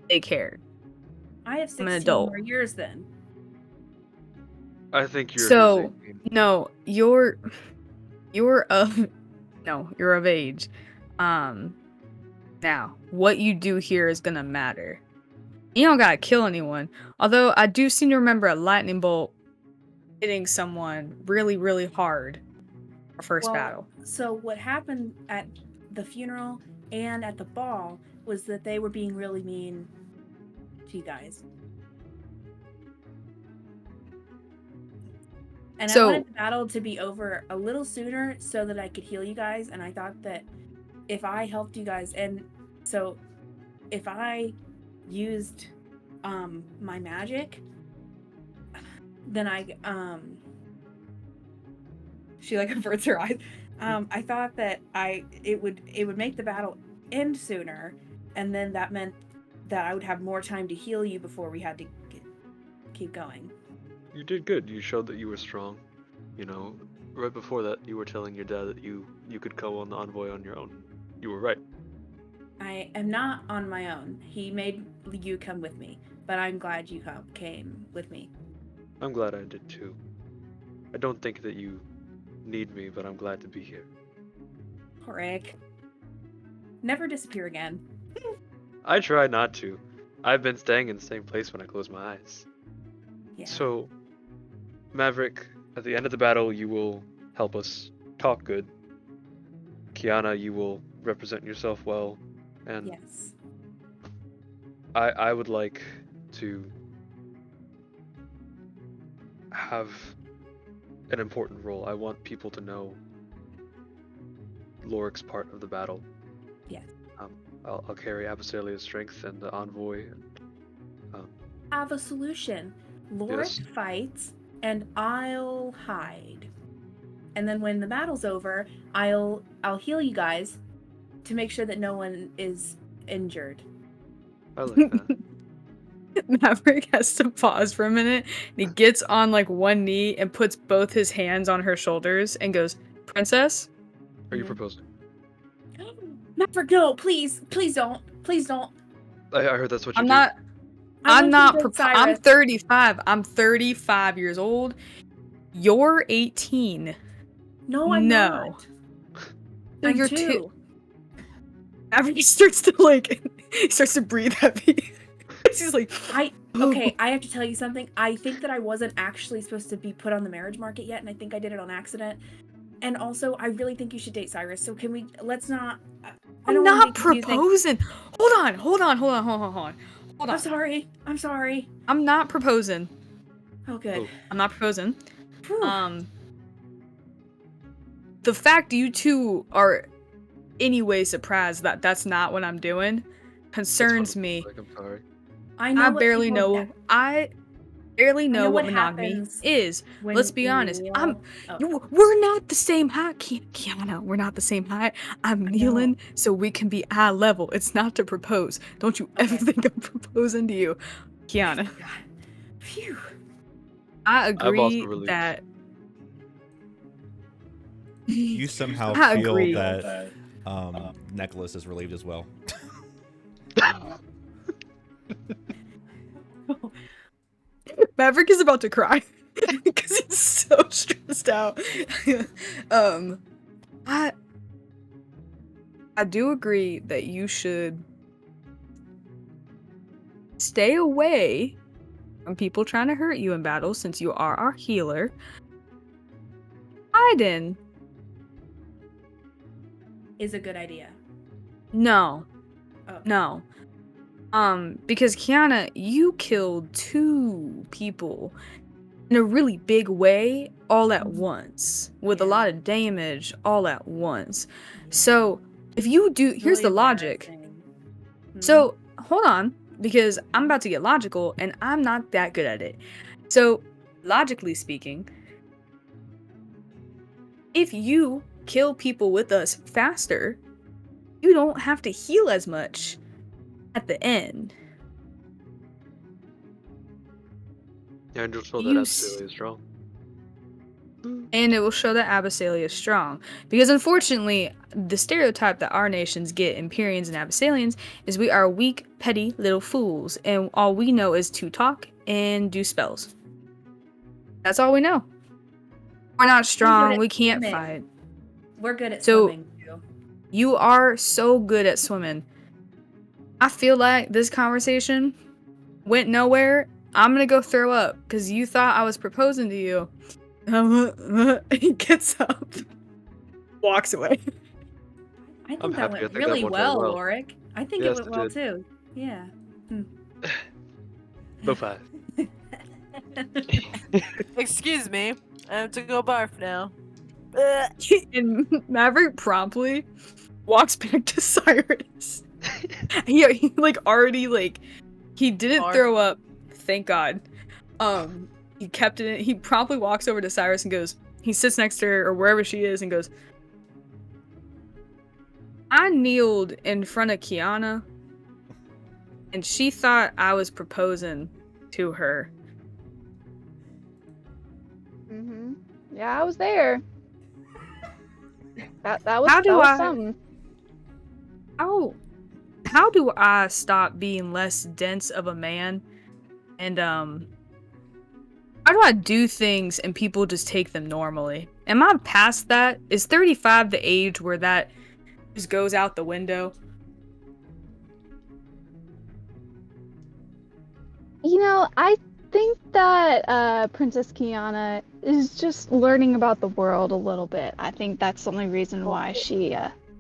they cared. I have I'm an 16 adult. more years then. I think you're So, his 18. no, you're of you're of age. Now, what you do here is gonna matter. You don't gotta kill anyone. Although I do seem to remember a lightning bolt hitting someone really, really hard. Our first battle. So what happened at the funeral and at the ball was that they were being really mean to you guys. And I So- wanted the battle to be over a little sooner so that I could heal you guys, and I thought that if I helped you guys, and so if I used my magic, then she like averts her eyes. I thought that it would make the battle end sooner, and then that meant that I would have more time to heal you before we had to keep going. You did good. You showed that you were strong. You know, right before that, you were telling your dad that you could go on the envoy on your own. You were right. I am not on my own. He made you come with me, but I'm glad you came with me. I'm glad I did too. I don't think that you need me, but I'm glad to be here. Rick. Never disappear again. I try not to. I've been staying in the same place when I close my eyes. Yeah. So, Maverick, at the end of the battle, you will help us talk good. Kiana, you will represent yourself well. And Yes. I would like to have an important role. I want people to know Lorik's part of the battle. Yes. I'll carry Abyssalia's strength and the envoy. And, I have a solution. Lorik Yes. fights, and I'll hide. And then when the battle's over, I'll heal you guys to make sure that no one is injured. I like that. Maverick has to pause for a minute. And he gets on like one knee and puts both his hands on her shoulders and goes, "Princess." Are you Mhm. proposing? Maverick, no, please don't, please don't. I heard that's what you I'm do. not. I I'm want not. you to date I'm Cyrus. 35. I'm 35 years old. You're 18. No, I'm No. not. No, I'm you're two. Maverick starts to he starts to breathe heavy. He's like, Okay, I have to tell you something. I think that I wasn't actually supposed to be put on the marriage market yet, and I think I did it on accident. And also, I really think you should date Cyrus. So can we? Let's not. I I'm don't wanna not make confusing- proposing. Hold on. I'm sorry. I'm sorry. I'm not proposing. Oh, good. Oh. I'm not proposing. Whew. The fact you two are anyway surprised that that's not what I'm doing concerns That's what it me. looks like, I'm sorry. I what barely people know. get I barely know what what monogamy happens is. when Let's be honest. we I'm. all- We're not the same height, Kiana. We're not the same height. I'm kneeling so we can be eye level. It's not to propose. Don't you ever Okay. think I'm proposing to you, Kiana. God. Phew. I I'm also agree relieved. that. You somehow I feel agree. that Nicholas is relieved as well. Maverick is about to cry because he's so stressed out. I do agree that you should stay away from people trying to hurt you in battle since you are our healer. Aiden, Is a good idea. no. Oh. No. Because Kiana, you killed 2 people in a really big way all at once, with a Yeah. lot of damage all at once. So, if you do, here's the Really logic. embarrassing. Mhm. So, hold on, because I'm about to get logical, and I'm not that good at it. So, logically speaking, if you kill people with us faster, you don't have to heal as much at the end. Yeah, and you'll show that You Absilia is strong. And it will show that Abyssalia is strong. Because unfortunately, the stereotype that our nations get, Empyreans and Abyssalians, is we are weak, petty little fools, and all we know is to talk and do spells. That's all we know. We're not strong, we can't swimming. fight. We're good at So- swimming too. You are so good at swimming. I feel like this conversation went nowhere. I'm gonna go throw up, because you thought I was proposing to you. He gets up, walks away. I think I'm that happy. I went think that really went very well, well. Lorik. I think Yes, it went it well did. too. Yeah. Low five. Excuse me. I have to go barf now. And Maverick promptly walks back to Cyrus. he like already like he didn't Barf. throw up, thank God. He kept it in. He promptly walks over to Cyrus and goes, he sits next to her or wherever she is and goes, I kneeled in front of Kiana and she thought I was proposing to her. Mm-hmm. Yeah, I was there. That was, How do that was I- something. How do I stop being less dense of a man? And how do I do things and people just take them normally? Am I past that? Is 35 the age where that just goes out the window? You know, I think that Princess Kiana is just learning about the world a little bit. I think that's the only reason why she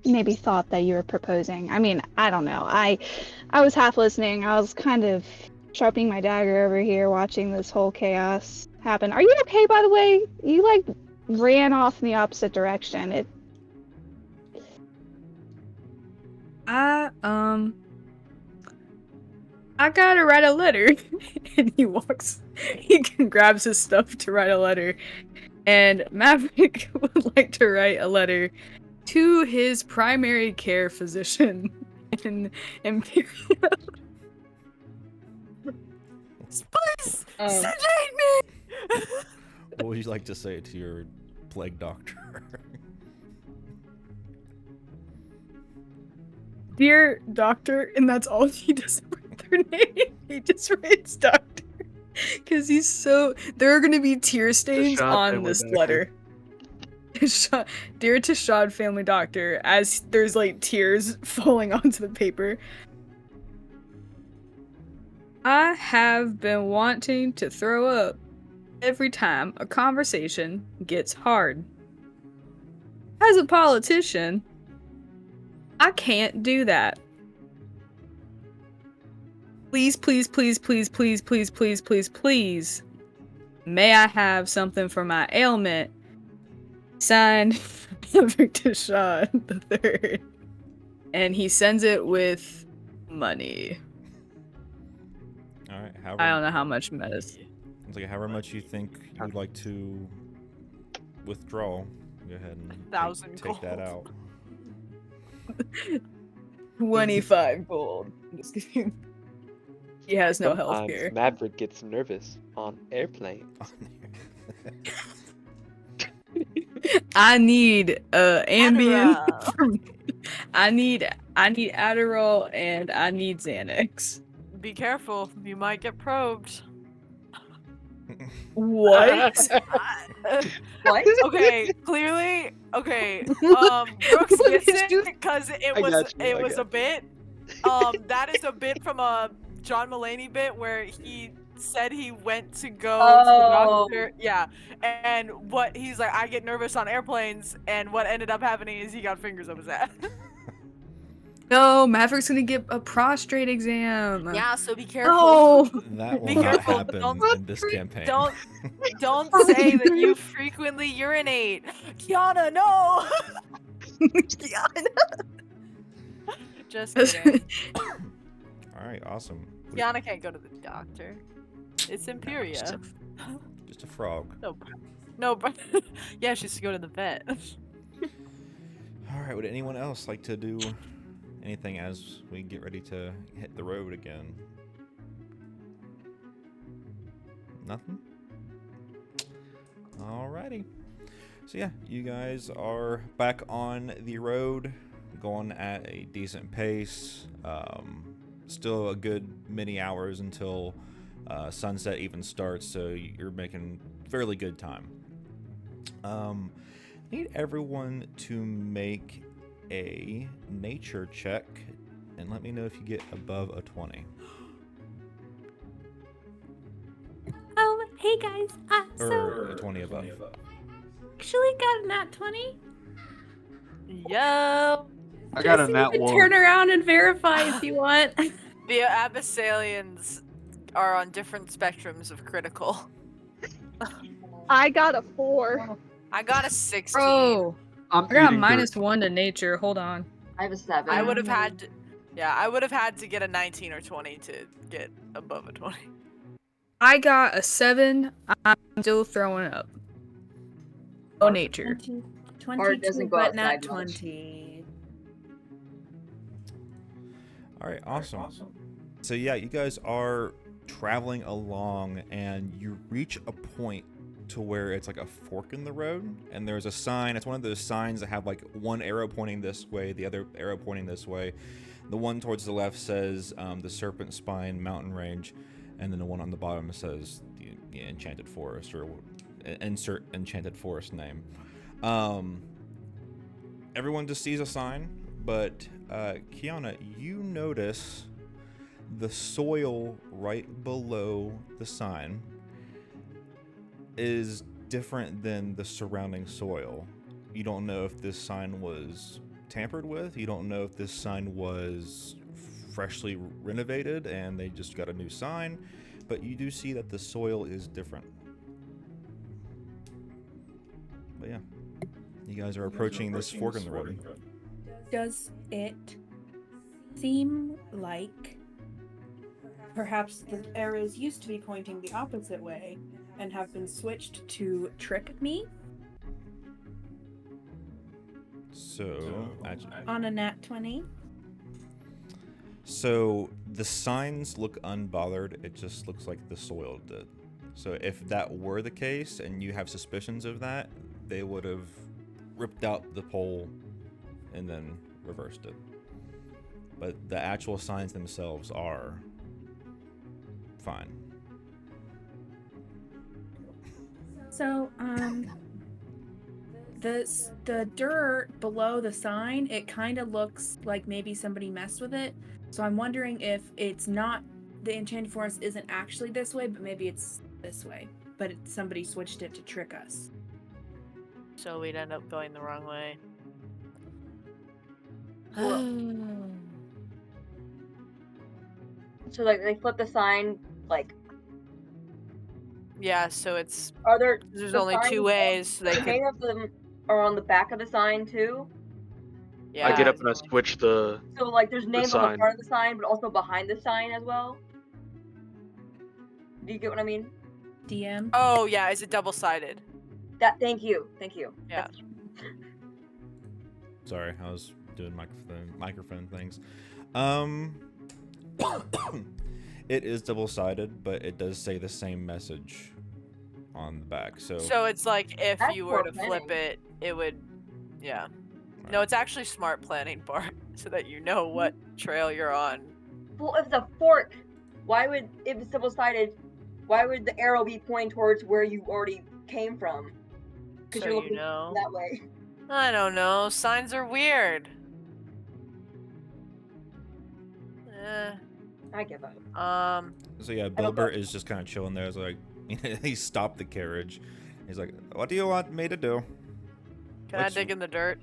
maybe thought that you were proposing. I mean, I don't know. I was half listening. I was kind of sharpening my dagger over here, watching this whole chaos happen. Are you okay, by the way? You like ran off in the opposite direction. I gotta write a letter. And he grabs his stuff to write a letter. And Maverick would like to write a letter to his primary care physician in Imperial. Please Um, sedate me. What would you like to say to your plague doctor? Dear doctor, and that's all he doesn't write their name. He just writes doctor. Because he's so. There are going to be tear stains Tashad on family this doctor. letter. Dear Tashad family doctor, as there's like tears falling onto the paper. I have been wanting to throw up every time a conversation gets hard. As a politician, I can't do that. Please, please, please, please, please, please, please, please, please. May I have something for my ailment? Signed, Maverick Tashad the Third. And he sends it with money. All right. I don't know how much medicine. It's like however much you think you'd like to withdraw. Go ahead and 1,000 take that gold. out. 25 gold. I'm just kidding. He has no health Sometimes care. Maverick gets nervous on airplanes. I need Ambien. Adderall. I need Adderall and I need Xanax. Be careful, you might get probed. What? What? Okay, clearly, okay. Brooks What gets did it you- because I it was got you, it I was a got bit. That is a bit from a John Mulaney bit where he said he went to go to the Oh. doctor. Yeah, and what he's like, I get nervous on airplanes, and what ended up happening is he got fingers up his ass. No, Maverick's gonna get a prostrate exam. Yeah, so be careful. No. That Be will not careful, happen don't- in this campaign. Don't say that you frequently urinate. Kiana, no. Just kidding. All right, awesome. Kiana can't go to the doctor. It's Imperia. Just a frog. No. No, but yeah, she's to go to the vet. All right. Would anyone else like to do anything as we get ready to hit the road again? Nothing? Alrighty. So yeah, you guys are back on the road, going at a decent pace. Still a good many hours until sunset even starts, so you're making fairly good time. Need everyone to make a nature check, and let me know if you get above a 20. Oh, hey guys. Or a 20 above. Actually got a nat 20. Yo, I got a Jesse, nat you can 1. turn around and verify if you want. the Abyssalians are on different spectrums of critical. I got a 4. I got a 16. Bro, I'm I got a eating minus dirt. 1 to nature. Hold on. I have a 7. I would have had to, yeah, I would have had to get a 19 or 20 to get above a 20. I got a 7. I'm still throwing up. Oh, nature. 22, doesn't go but not outside much. 20. All right, awesome. So yeah, you guys are traveling along, and you reach a point to where it's like a fork in the road, and there's a sign. It's one of those signs that have like one arrow pointing this way, the other arrow pointing this way. The one towards the left says the Serpent Spine Mountain Range, and then the one on the bottom says the Enchanted Forest, or insert Enchanted Forest name. Everyone just sees a sign, but Kiana, you notice the soil right below the sign is different than the surrounding soil. You don't know if this sign was tampered with. You don't know if this sign was freshly renovated and they just got a new sign, but you do see that the soil is different. But yeah, you guys are approaching this fork in the road. Does it seem like perhaps the arrows used to be pointing the opposite way and have been switched to trick me? So, On a nat 20? so the signs look unbothered. It just looks like the soil did. So if that were the case and you have suspicions of that, they would have ripped out the pole and then reversed it. But the actual signs themselves are fine. So, the dirt below the sign, it kind of looks like maybe somebody messed with it. So I'm wondering if it's not, the Enchanted Forest isn't actually this way, but maybe it's this way. But somebody switched it to trick us. So we'd end up going the wrong way. So like they flip the sign, like Yeah, so it's are there? there's the only two signs- ways. So they the could, name of them are on the back of the sign too. yeah. I get up and I switch the. So like there's names on the sign. front of the sign, but also behind the sign as well. Do you get what I mean? DM? Oh yeah, is it double-sided? Thank you. Yeah. Sorry, I was doing microphone things. It is double-sided, but it does say the same message on the back. So So it's like if That's you were to poor flip planning. it, it would, yeah. No, it's actually smart planning, Bart, so that you know what trail you're on. Well, if it's a fork, why would if it's double-sided? Why would the arrow be pointing towards where you already came from? Because So you're you looking know. that way. I don't know. Signs are weird. I give up. So yeah, Bilbert is just kind of chilling there. It's like he stopped the carriage. He's like, "What do you want me to do?" Can I What's- dig in the dirt?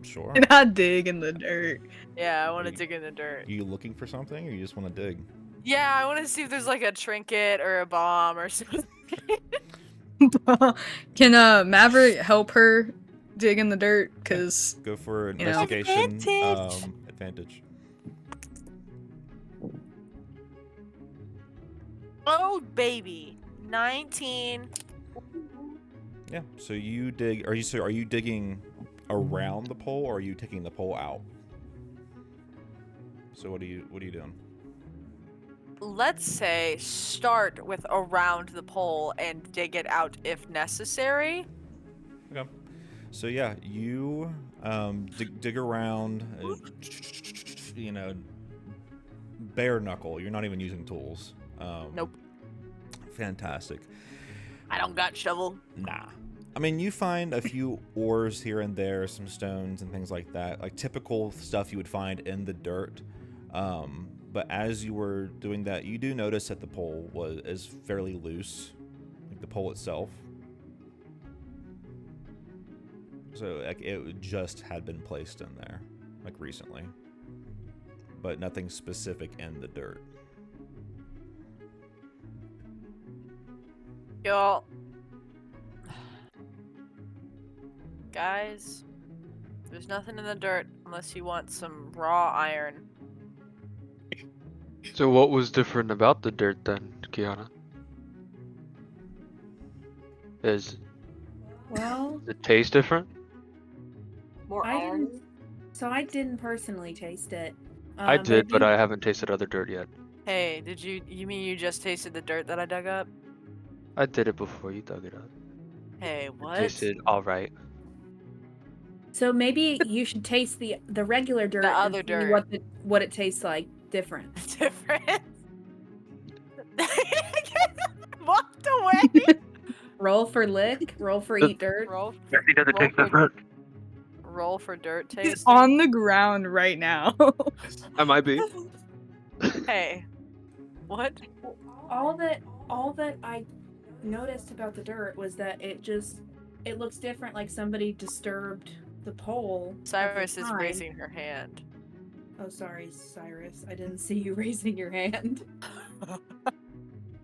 Sure. Can I dig in the dirt? Yeah, I want to You- dig in the dirt. You looking for something, or you just want to dig? Yeah, I want to see if there's like a trinket or a bomb or something. Can Maverick help her dig in the dirt? Cause Go for You know. investigation. Advantage. Advantage. Oh baby, 19. Yeah. So you dig. Are you digging around the pole, or are you taking the pole out? So what are you doing? Let's say start with around the pole and dig it out if necessary. Okay. So yeah, you dig around. You know, bare knuckle. You're not even using tools. Nope. Fantastic. I don't got shovel. Nah. I mean, you find a few ores here and there, some stones and things like that, like typical stuff you would find in the dirt. But as you were doing that, you do notice that the pole is fairly loose, like the pole itself. So like it just had been placed in there, like recently, but nothing specific in the dirt. Y'all. Guys, there's nothing in the dirt unless you want some raw iron. So what was different about the dirt then, Kiana? Is Well, the taste different? More I iron. didn't. So I didn't personally taste it. I did, but you- I haven't tasted other dirt yet. Hey, did you mean you just tasted the dirt that I dug up? I did it before you dug it up. Hey, It what? tasted alright. So maybe you should taste the regular dirt. and other see dirt. What it tastes like different. Different. Walked away. Roll for lick. Roll for eat dirt. Roll, He doesn't roll taste for- different. roll for dirt He's tasting. on the ground right now. I might be. Hey, what? All that I noticed about the dirt was that it looks different, like somebody disturbed the pole. at the Cyrus is time. raising her hand. Oh, sorry, Cyrus. I didn't see you raising your hand.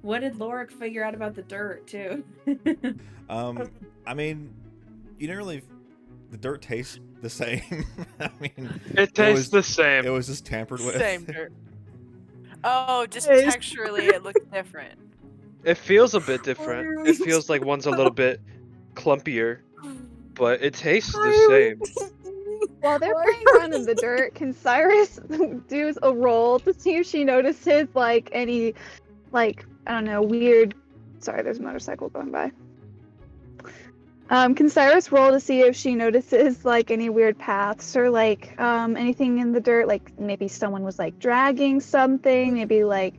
What did Lorik figure out about the dirt too? I mean, you didn't really. The dirt tastes the same. I mean, It tastes the same. It was just tampered with. Same dirt. Oh, just Taste- texturally it looks different. It feels a bit different. It feels like one's a little bit clumpier, but it tastes the same. While they're playing around in the dirt, can Cyrus do a roll to see if she notices like any, like, I don't know, weird. Sorry, there's a motorcycle going by. Can Cyrus roll to see if she notices like any weird paths or like anything in the dirt? Like maybe someone was like dragging something. Maybe like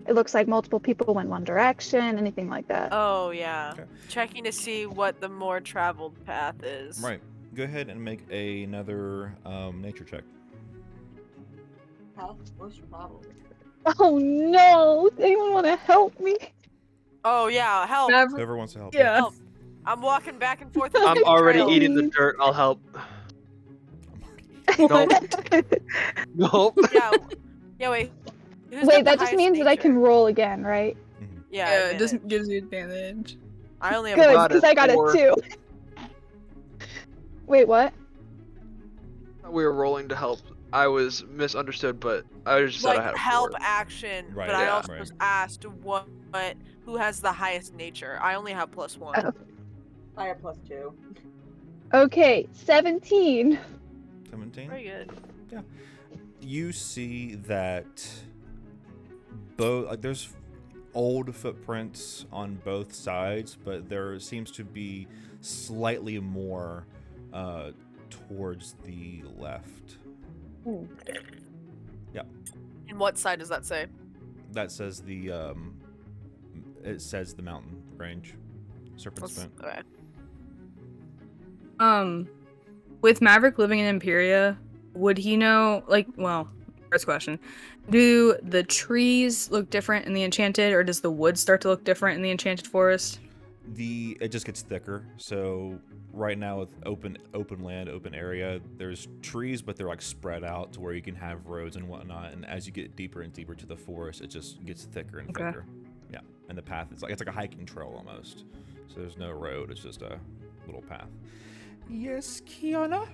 it looks like multiple people went one direction. Anything like that. Oh yeah. Okay. Checking to see what the more traveled path is. Right. Go ahead and make another nature check. Huh? What's your problem? Oh no! Anyone want to help me? Oh yeah, help. Never- Whoever wants to help. Yeah. Help. I'm walking back and forth. I'm already trail. eating the dirt. I'll help. Nope. Nope. Yeah. Yeah. Wait. Who's got Wait, the that just highest means that I can nature? roll again, right? Yeah. Yeah, it just advantage. gives you advantage. I only have Good, got because it, I got four. it too. Wait, what? We were rolling to help. I was misunderstood, but I just said I had like a help four. action, Right, but I yeah. also Right. was asked who has the highest nature. I only have +1. Oh. I have +2. Okay, 17. 17. Very good. You see that both like there's old footprints on both sides, but there seems to be slightly more towards the left. And what side does that say? That says the it says the mountain range. Serpent's Let's- Vent. okay. With Maverick living in Imperia, would he know, like, well, first question, do the trees look different in the Enchanted, or does the wood start to look different in the Enchanted Forest? It just gets thicker. So right now with open land, open area, there's trees, but they're like spread out to where you can have roads and whatnot. And as you get deeper and deeper to the forest, it just gets thicker and Okay. thicker. Yeah, and the path is like it's like a hiking trail almost. So there's no road; it's just a little path. Yes, Kiana.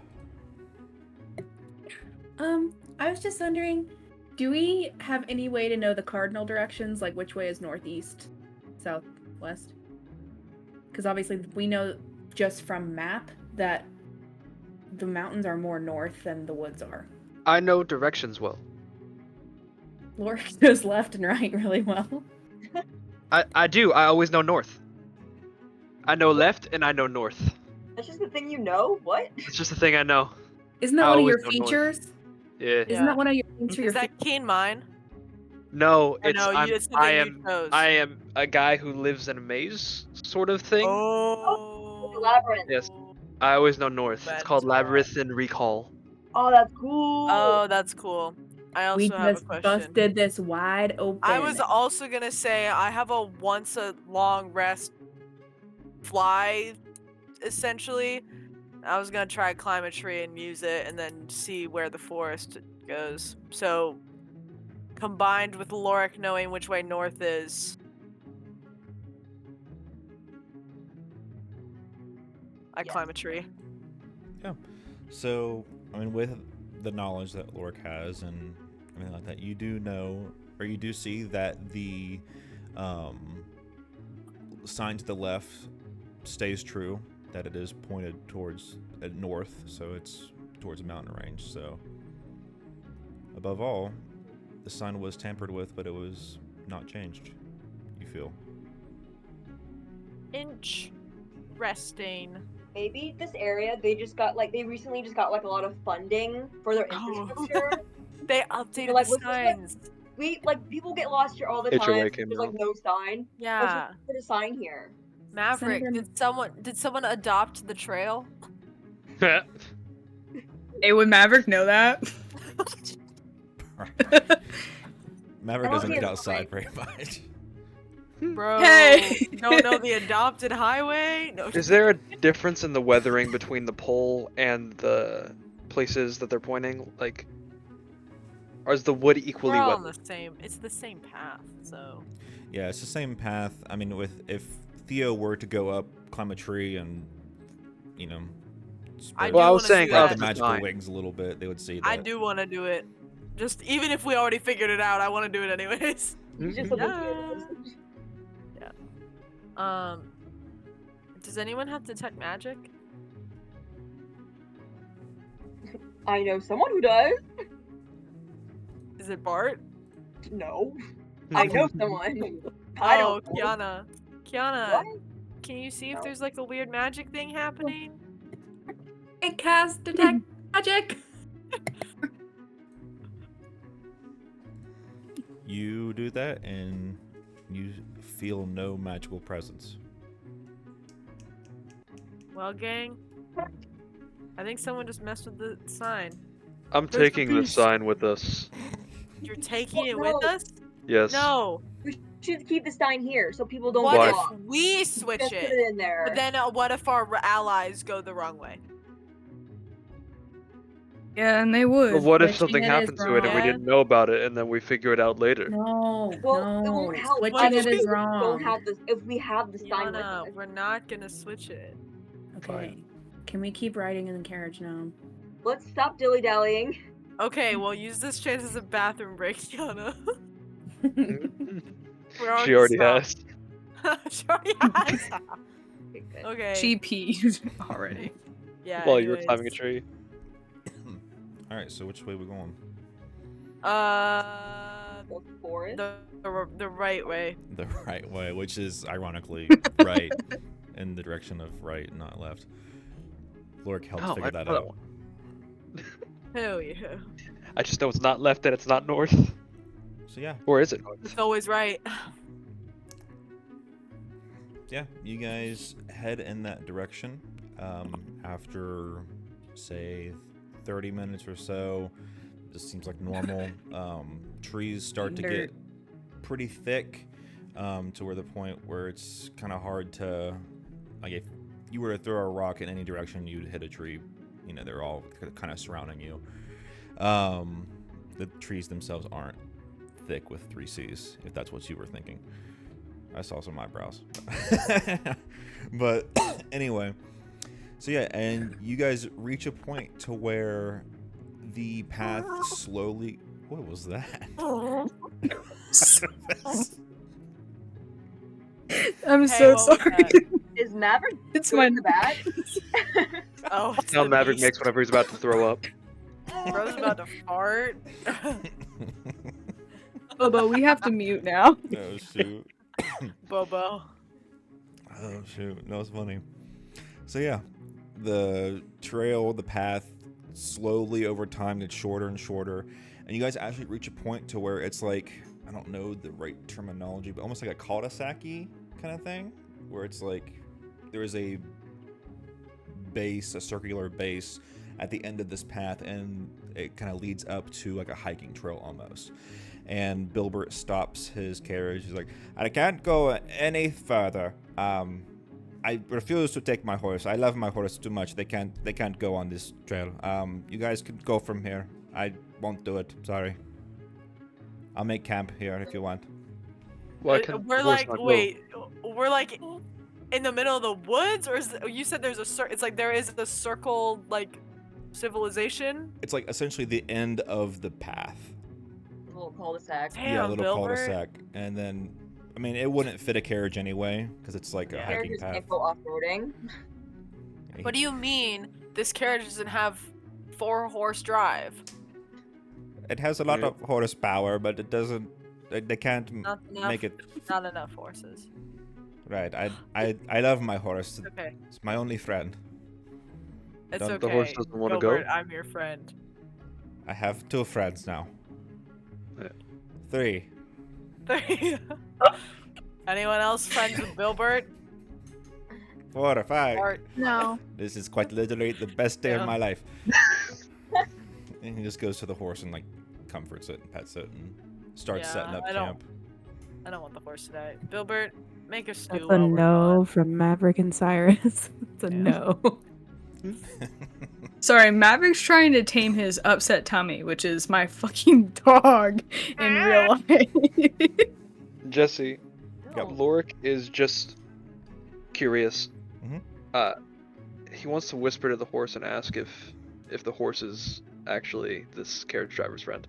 I was just wondering, do we have any way to know the cardinal directions, like which way is northeast, southwest? Because obviously we know just from map that the mountains are more north than the woods are. I know directions well. Lorik goes left and right really well. I do. I always know north. I know left and I know north. That's just the thing you know? What? It's just the thing I know. Isn't that I one of always your know north. features? Yeah. Isn't that one of your things for your Is that keen mind? No, Or it's no, it's the I thing am you chose. I am a guy who lives in a maze sort of thing. Oh. Labyrinth. Yes. I always know north. It's That's called why. Labyrinth and Recall. Oh, that's cool. Oh, that's cool. I also We have a just question. busted this wide open. I was also gonna say I have a once a long rest fly, essentially. I was gonna try climb a tree and use it, and then see where the forest goes. So, combined with Lorik knowing which way north is, I climb a tree. Yeah. So, I mean, with the knowledge that Lorik has and everything like that, you do know, or you do see that the sign to the left stays true, that it is pointed towards north, so it's towards a mountain range. So, above all, the sign was tampered with, but it was not changed, you feel. Interesting. Maybe this area they recently just got like a lot of funding for their infrastructure. They updated like, the let's just, signs. People get lost here all the HOA time. came There's like out. no sign. Yeah. Let's just put a sign here. Maverick, Senator- did someone adopt the trail? Hey, would Maverick know that? Maverick I doesn't don't get see outside it. very much. Bro, Hey! you don't know the adopted highway? No. Is there a difference in the weathering between the pole and the places that they're pointing? Like, or is the wood We're equally all on weathered? the same. It's the same path, so. Yeah, it's the same path. I mean, if Theo were to go up, climb a tree, and I spread do Well, I was wanna saying do spread up the that. the magical sign. wings a little bit, they would see that. I do want to do it. Just even if we already figured it out, I want to do it anyways. It's just Yeah. something Does anyone have detect magic? I know someone who does. Is it Bart? No. I know someone. I Oh, don't know. Kiana. Kiana, What? can you see if No. there's like a weird magic thing happening? I cast detect magic. You do that, and you feel no magical presence. Well, gang, I think someone just messed with the sign. I'm There's a taking the beast. sign with us. You're taking it Well, with us? Yes. No. We should keep the sign here so people don't What Why? go if off. we switch Just put it? it in there. But then what if our allies go the wrong way? Yeah, and they would. But what if Switching something it is happens to it and we wrong. didn't know about it and then we figure it out later? No, Well, it no. won't help. What Switching if it is you Don't wrong. have this if we have the sign with Kiana, us. we're not gonna switch it. Okay. Can we keep riding in the carriage now? Let's stop dilly dallying. Okay, well, use this chance as a bathroom break, Kiana. We're She already stopped. has. She already has. Okay. She peed already. Yeah. While you were climbing a anyways. tree. All right, so which way we going? The forest. The right way. The right way, which is ironically right, in the direction of right, not left. Lorik helps Oh, figure I that know that out. one. Hell yeah. I just know it's not left and it's not north. So yeah, Or is it north? It's always right. you guys head in that direction. After, say, 30 minutes or so, this seems like normal. Trees start to get pretty thick, to where the point where it's kind of hard to, like, if you were to throw a rock in any direction, you'd hit a tree. They're all kind of surrounding you. The trees themselves aren't thick with 3 Cs, if that's what you were thinking. I saw some eyebrows. But anyway, so yeah, and you guys reach a point to where the path slowly... What was that? I'm Hey, so what was sorry. that? Is Maverick It's good my in the bad? Oh, it's Sound the Maverick beast. makes whenever he's about to throw up. Bro's about to fart. Bobo, we have to mute now. Oh shoot. Bobo. Oh shoot. No, it's funny. So yeah, the trail, the path, slowly over time gets shorter and shorter, and you guys actually reach a point to where it's like, I don't know the right terminology, but almost like a cul-de-sac-y kind of thing, where it's like there is a base, a circular base at the end of this path, and it kind of leads up to like a hiking trail almost. And Bilbert stops his carriage. He's like, I can't go any further. I refuse to take my horse. I love my horse too much. They can't go on this trail. You guys can go from here. I won't do it. Sorry. I'll make camp here if you want. Why can We're the horse like, not go? wait, we're like in the middle of the woods, or you said there's a it's like there is a circle like civilization. It's like essentially the end of the path. A little cul-de-sac. Damn, Yeah, a little Bilbert. cul-de-sac, and then I mean it wouldn't fit a carriage anyway because it's like a hiking Characters path. can't go off-roading. What do you mean this carriage doesn't have 4-horse drive? It has a lot Yeah. of horsepower, but it doesn't. They can't Not enough. make it Not enough horses. right. I love my horse. It's okay. It's my only friend. It's Don't- okay. The horse doesn't wanna go? Gilbert, I'm your friend. I have 2 friends now. Yeah. 3. Anyone else friends with Bilbert? 4 or 5. Or No. This is quite literally the best day Yeah. of my life. And he just goes to the horse and like comforts it and pets it and starts Yeah, setting up I don't- camp. I don't want the horse today. Bilbert, make a stew. That's a while we're no gone. from Maverick and Cyrus. It's a Yeah. no. Sorry, Maverick's trying to tame his upset tummy, which is my fucking dog in real life. Jesse, Yep. Lorik is just curious. Mhm. He wants to whisper to the horse and ask if the horse is actually this carriage driver's friend.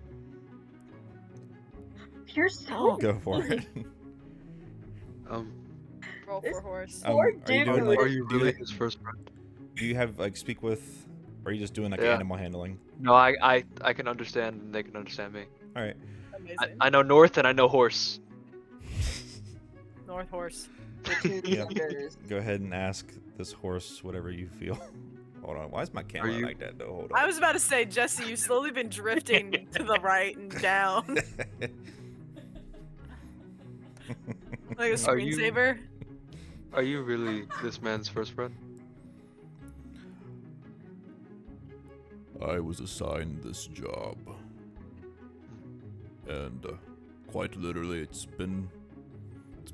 You're so Go for it. Roll This for horse. Poor are you doing dude. like? Are you do really his first friend? Do you have like speak with? Or are you just doing like Yeah. animal handling? No, I can understand and they can understand me. All right. Amazing. I know North and I know Horse. North horse. The two Yeah. leaders. Go ahead and ask this horse whatever you feel. Hold on. Why is my camera you- like that though? Hold on. I was about to say, Jesse, you've slowly been drifting to the right and down. Like a Are you- screensaver. Are you really this man's first friend? I was assigned this job. And quite literally it's been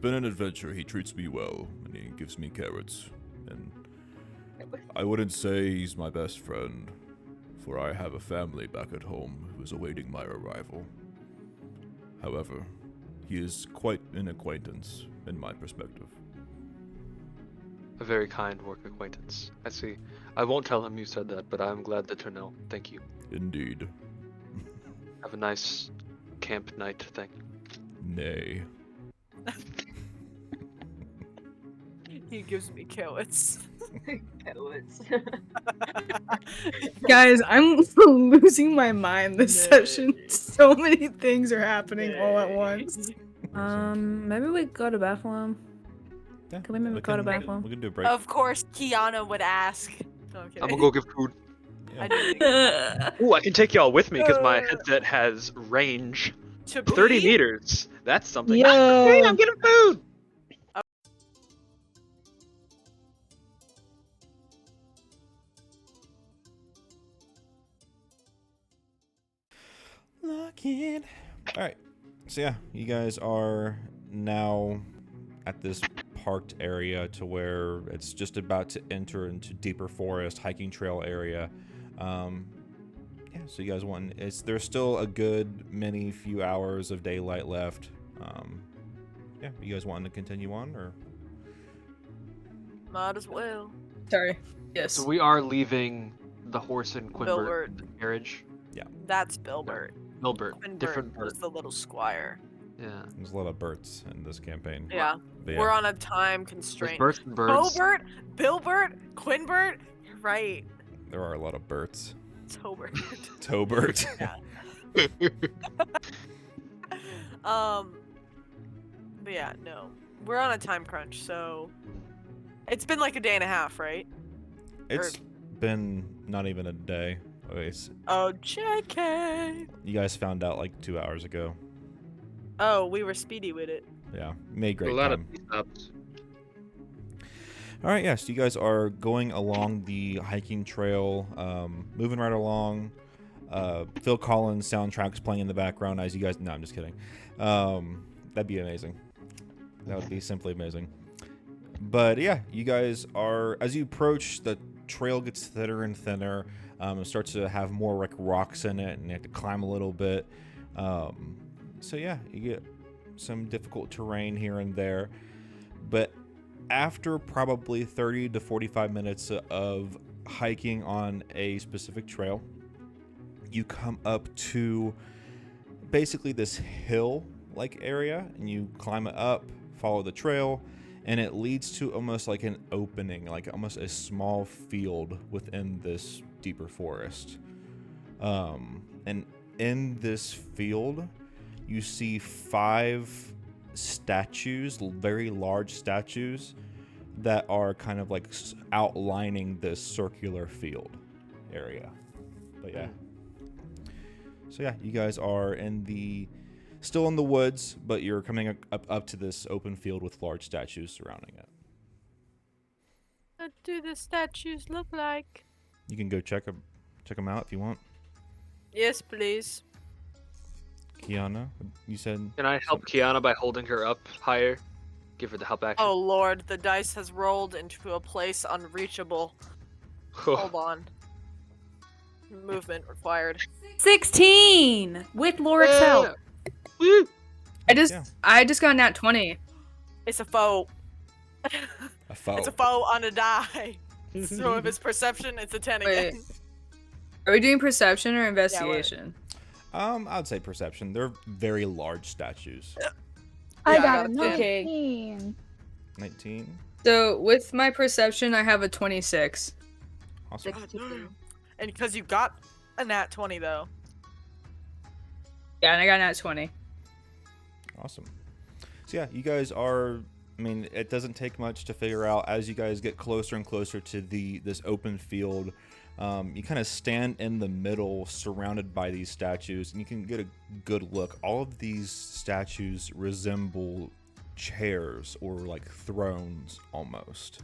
an adventure. He treats me well and he gives me carrots. And I wouldn't say he's my best friend, for I have a family back at home who is awaiting my arrival. However, he is quite an acquaintance in my perspective. A very kind work acquaintance. I see. I won't tell him you said that, but I'm glad to know. Thank you. Indeed. Have a nice camp night thing. Nay. He gives me carrots. Poets. Guys, I'm losing my mind this Nay. session. So many things are happening all at once. Maybe we go to Bethlehem. Yeah, Can we maybe go to Bethlehem? We can do a break. Of course, Kiana would ask. No, I'm kidding. I'm gonna go get food. I didn't think Ooh, I can take y'all with me because my headset has range to 30 pee? meters. That's something. Yo. Hey, I'm getting food. Lock in. All right. So yeah, you guys are now at this parked area to where it's just about to enter into deeper forest, hiking trail area. Yeah. So you guys want? There's still a good many few hours of daylight left. Yeah. You guys wanting to continue on or? Might as well. Sorry. Yes. So we are leaving the horse and Quinbert Bilbert. carriage. That's Bilbert. Milbert, Quinbert different was bird. the little squire. Yeah. There's a lot of Berts in this campaign. Yeah. But We're yeah. on a time There's constraint. Berts and birds. Hobert, Billbert, Quinbert. You're right. There are a lot of Berts. Tobert. Tobert. But yeah, no. We're on a time crunch, so it's been like a day and a half, right? It's been not even a day. Okay, Oh, JK. you guys found out like 2 hours ago. Oh, we were speedy with it. Yeah, made A great lot time. of ups. All right, yes, you guys are going along the hiking trail, moving right along. Phil Collins soundtrack's playing in the background as you guys. No, I'm just kidding. That'd be amazing. That would be simply amazing. But yeah, you guys are, as you approach, the trail gets thinner and thinner. It starts to have more like rocks in it, and you have to climb a little bit. So yeah, you get some difficult terrain here and there. But after probably 30 to 45 minutes of hiking on a specific trail, you come up to basically this hill-like area, and you climb it up, follow the trail, and it leads to almost like an opening, like almost a small field within this deeper forest. And in this field, you see 5 statues, very large statues, that are kind of like outlining this circular field area. But yeah. So yeah, you guys are still in the woods, but you're coming up to this open field with large statues surrounding it. What do the statues look like? You can go check them out if you want. Yes, please. Kiana, you said. Can I help Kiana by holding her up higher? Give her the help action. Oh lord, the dice has rolled into a place unreachable. Hold on. Movement required. 16 with Lorik's help. Woo! I just got a nat 20. It's a foe. A foe. It's a foe on a die. So if it's perception, it's a 10 again. Wait. Are we doing perception or investigation? I'd say perception. They're very large statues. I Yeah, got a I got a 19. 19. So with my perception, I have a 26. Awesome. And because you got a nat 20 though. Yeah, and I got a nat 20. Awesome. So yeah, you guys are. I mean, it doesn't take much to figure out as you guys get closer and closer to this open field. You kind of stand in the middle, surrounded by these statues, and you can get a good look. All of these statues resemble chairs or like thrones almost.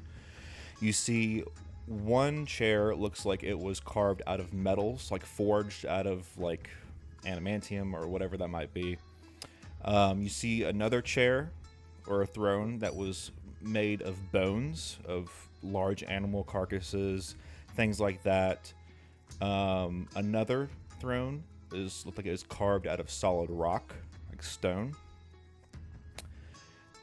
You see one chair looks like it was carved out of metals, like forged out of like adamantium or whatever that might be. You see another chair or a throne that was made of bones of large animal carcasses, things like that. Another throne looks like it is carved out of solid rock, like stone.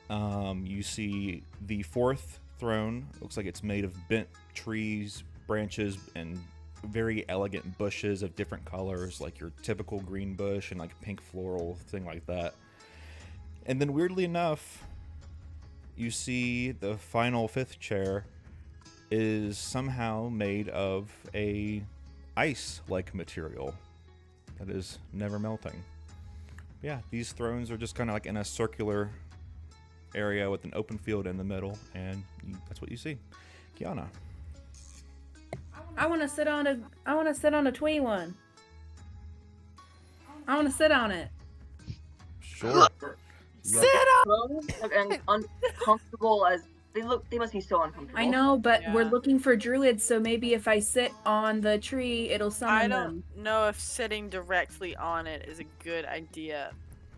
You see the 4th throne looks like it's made of bent trees, branches, and very elegant bushes of different colors, like your typical green bush and like pink floral thing like that. And then weirdly enough, you see the final 5th chair is somehow made of a ice-like material that is never melting. Yeah, these thrones are just kind of like in a circular area with an open field in the middle, and that's what you see. Kiana. I want to sit on a twee one. I want to sit on it. Sure. Sit up! Thrones look uncomfortable as they must be so uncomfortable. I know, but we're Yeah. looking for druids, so maybe if I sit on the tree, it'll summon I them. don't know if sitting directly on it is a good idea,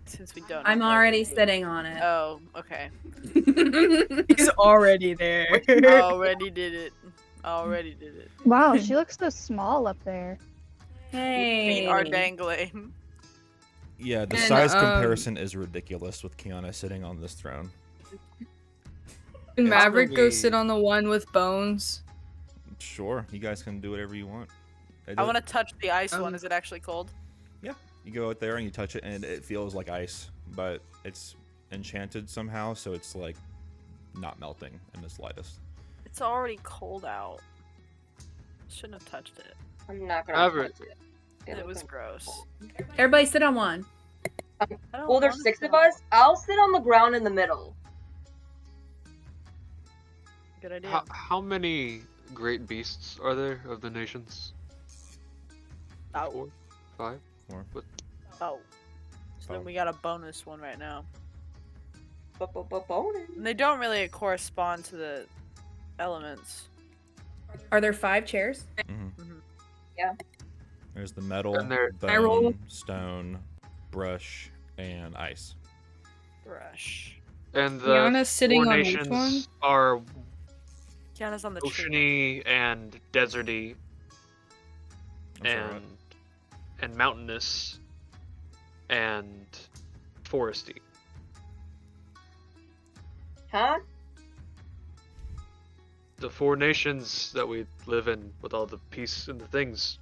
since we don't. I'm have already those. sitting on it. Oh, okay. He's already there. Already did it. Already did it. Wow, she looks so small up there. Hey. Feet are dangling. Yeah, the And, size comparison is ridiculous with Kiana sitting on this throne. Can Maverick go Probably- sit on the one with bones? Sure, you guys can do whatever you want. I want to touch the ice one. Is it actually cold? You go out there and you touch it, and it feels like ice. but it's enchanted somehow, so it's like not melting in the slightest. It's already cold out. Shouldn't have touched it. I'm not gonna Average. touch it. It was looks gross. Everybody sit on one. I don't Well, there's wanna 6 sit of on us. I'll sit on the ground in the middle. Good idea. How many great beasts are there of the nations? About. 4, 5. Oh. So then we got a bonus one right now. Bonus. And they don't really correspond to the elements. Are there 5 chairs? Mm-hmm. Yeah. There's the metal, And there- I roll. bone, stone, brush, and ice. Brush. And the Kiana's sitting 4 on which nations one? are Kiana's on the tree. oceany and deserty I'm sorry, what? and mountainous and foresty. Huh? The 4 nations that we live in with all the peace and the things.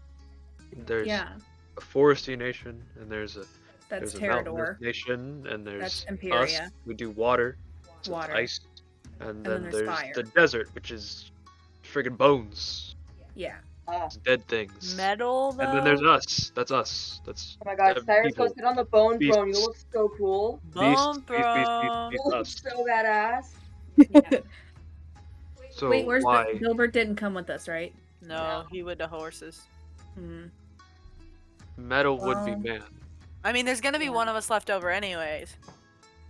There's Yeah, a foresty nation, and there's a that's there's a mountainous Terrador. nation, and there's That's us. Imperia. We do water, so Water. it's ice, and then then there's there's fire. the desert, which is friggin' bones, Yeah. Oh it's dead things. Metal, though? And then there's us. That's us. That's my god, Cyrus, go people. sit on the bone Beasts. throne. You look so cool. Bone Beast, throne. You look us. so badass. Yeah. So Wait, where's why? the Gilbert didn't come with us, right? No, he would the horses. Hmm. Metal would be Well, man. I mean, there's gonna be Yeah. one of us left over anyways.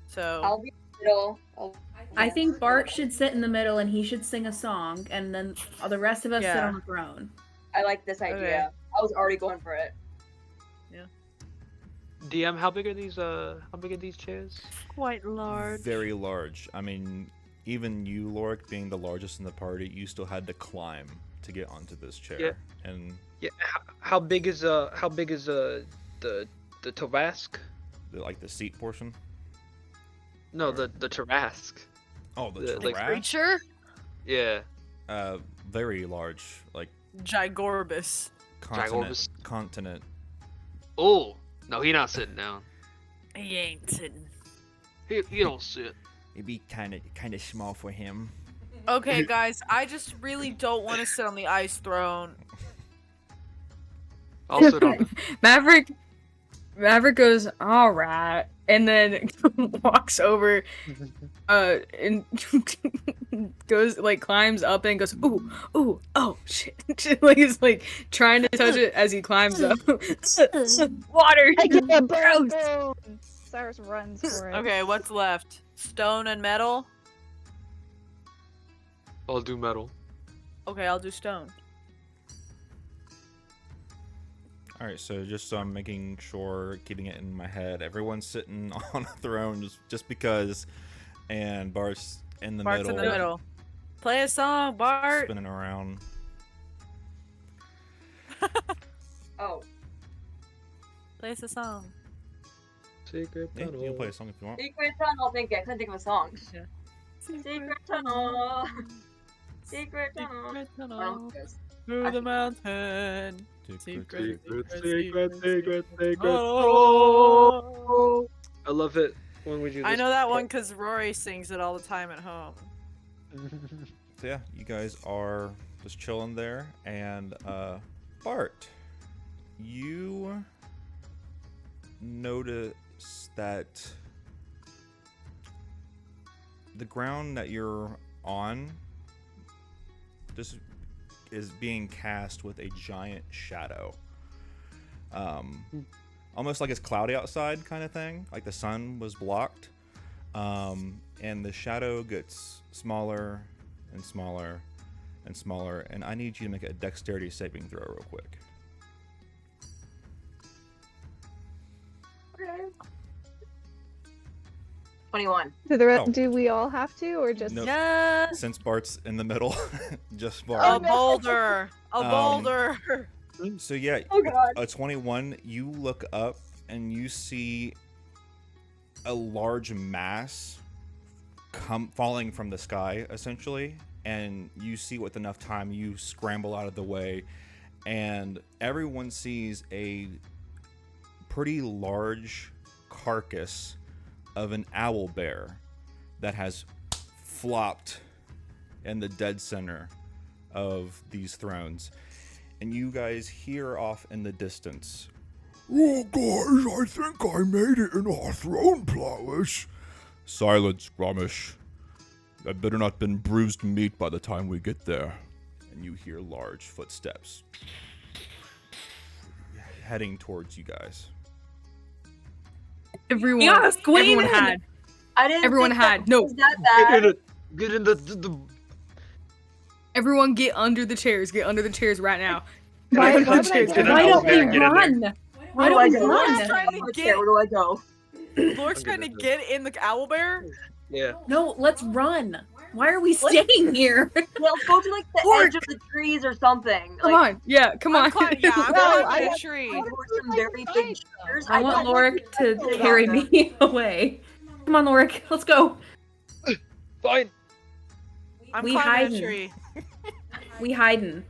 So I'll be in the middle. I think Bart should sit in the middle and he should sing a song, and then the rest of us sit Yeah. on the throne. I like this idea. Okay. I was already going for it. DM, how big are these chairs? quite large. Very large. I mean, even you, Lorik, being the largest in the party, you still had to climb to get onto this chair. Yeah. And Yeah. How big is the Tavask? like the seat portion. No, the Tarask. Oh, the The, like, giraffe? Creature? Yeah. Very large, like Gigorbus. continent. Continent. Oh no, he not sitting down. He ain't sitting. He don't sit. It'd be kind of small for him. Okay, guys, I just really don't want to sit on the ice throne. I'll sit on it. Maverick goes, all right, and then walks over, and goes like climbs up and goes, ooh, oh shit, like he's like trying to touch it as he climbs up. Water, I get a gross. bone. Cyrus runs for it. Okay, what's left? Stone and metal? I'll do metal. Okay, I'll do stone. All right, so just so I'm making sure, keeping it in my head, everyone's sitting on a throne just because, and Bart's in the Bart's middle, in the middle. Play a song, Bart. spinning around. Oh, Play us a song. Secret Yeah, tunnel. you can play a song if you want. Secret Tunnel. Thank you. I couldn't think of a song. Yeah. Secret Tunnel. Secret Tunnel. Secret Oh, tunnel yes. through the mountain. Secret. Secret. Oh. I love it when we do this. I know that one because Rory sings it all the time at home. So yeah, you guys are just chilling there, and Bart, you notice that the ground that you're on just is being cast with a giant shadow. Almost like it's cloudy outside kind of thing, like the sun was blocked. And the shadow gets smaller and smaller and smaller, and I need you to make a dexterity saving throw real quick. Okay. 21. Oh. Do we all have to, or just? Nope. Yeah. Since Bart's in the middle, just A Bart. no. boulder. A Um, boulder. So yeah, Oh god. a 21, you look up and you see a large mass falling from the sky, essentially, and you see with enough time you scramble out of the way, and everyone sees a pretty large carcass of an owl bear that has flopped in the dead center of these thrones. And you guys hear off in the distance, Oh, guys, I think I made it in our throne palace. Silence, Grommish. That better not been bruised meat by the time we get there. and you hear large footsteps heading towards you guys. Everyone, Yes, Queen! everyone had. I didn't. Everyone think had. that No. was that bad. Get in the Everyone get under the chairs. Get under the chairs right now. Why Get under would the I chairs. get Why don't we Get in there. run? Why Where do don't I we go? run? Trying to get- Where do I go? Lork's trying to get in the owl bear. Yeah. No, let's run. Why are we staying here? Yeah, let's go to like the Fork. edge of the trees or something. Come like, on. Yeah, come on. I'm climbing No, a I- tree. towards some very big trees. I want don't Lorik to know carry about me away. Come on, Lorik, let's go. Fine. I'm We climbing hiding. a tree. We hiding.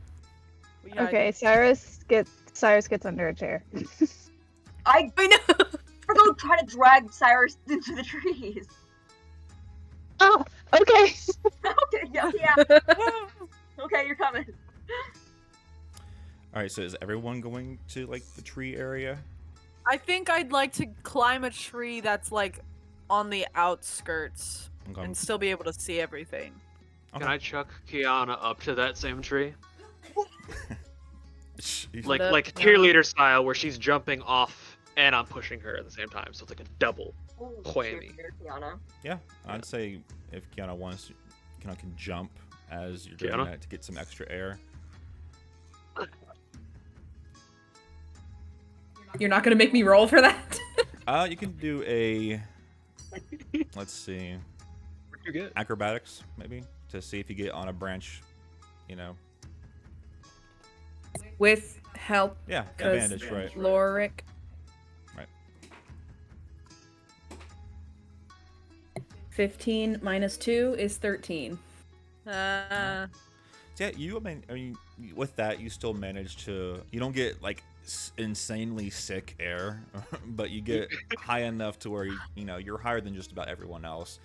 We hiding. Okay, Cyrus gets under a chair. I know. we're gonna try to drag Cyrus into the trees. Oh, okay. Okay, yeah. Okay, you're coming. All right, so is everyone going to like the tree area? I think I'd like to climb a tree that's like on the outskirts Okay. and still be able to see everything. Okay. Can I chuck Kiana up to that same tree? Like Up, like cheerleader style, where she's jumping off and I'm pushing her at the same time, so it's like a double. Ooh, Whammy. here, Kiana. Yeah, I'd say if Kiana wants, Kiana can jump as you're doing Kiana? that to get some extra air. You're not gonna make me roll for that? You can do a, let's see, What'd you get? acrobatics maybe to see if you get on a branch, you know. With help, Yeah, 'cause advantage, right? Lorik. Right. 15 minus 2 is 13. Yeah, you. I mean, with that, you still manage to. You don't get like insanely sick air, but you get high enough to where you know you're higher than just about everyone else.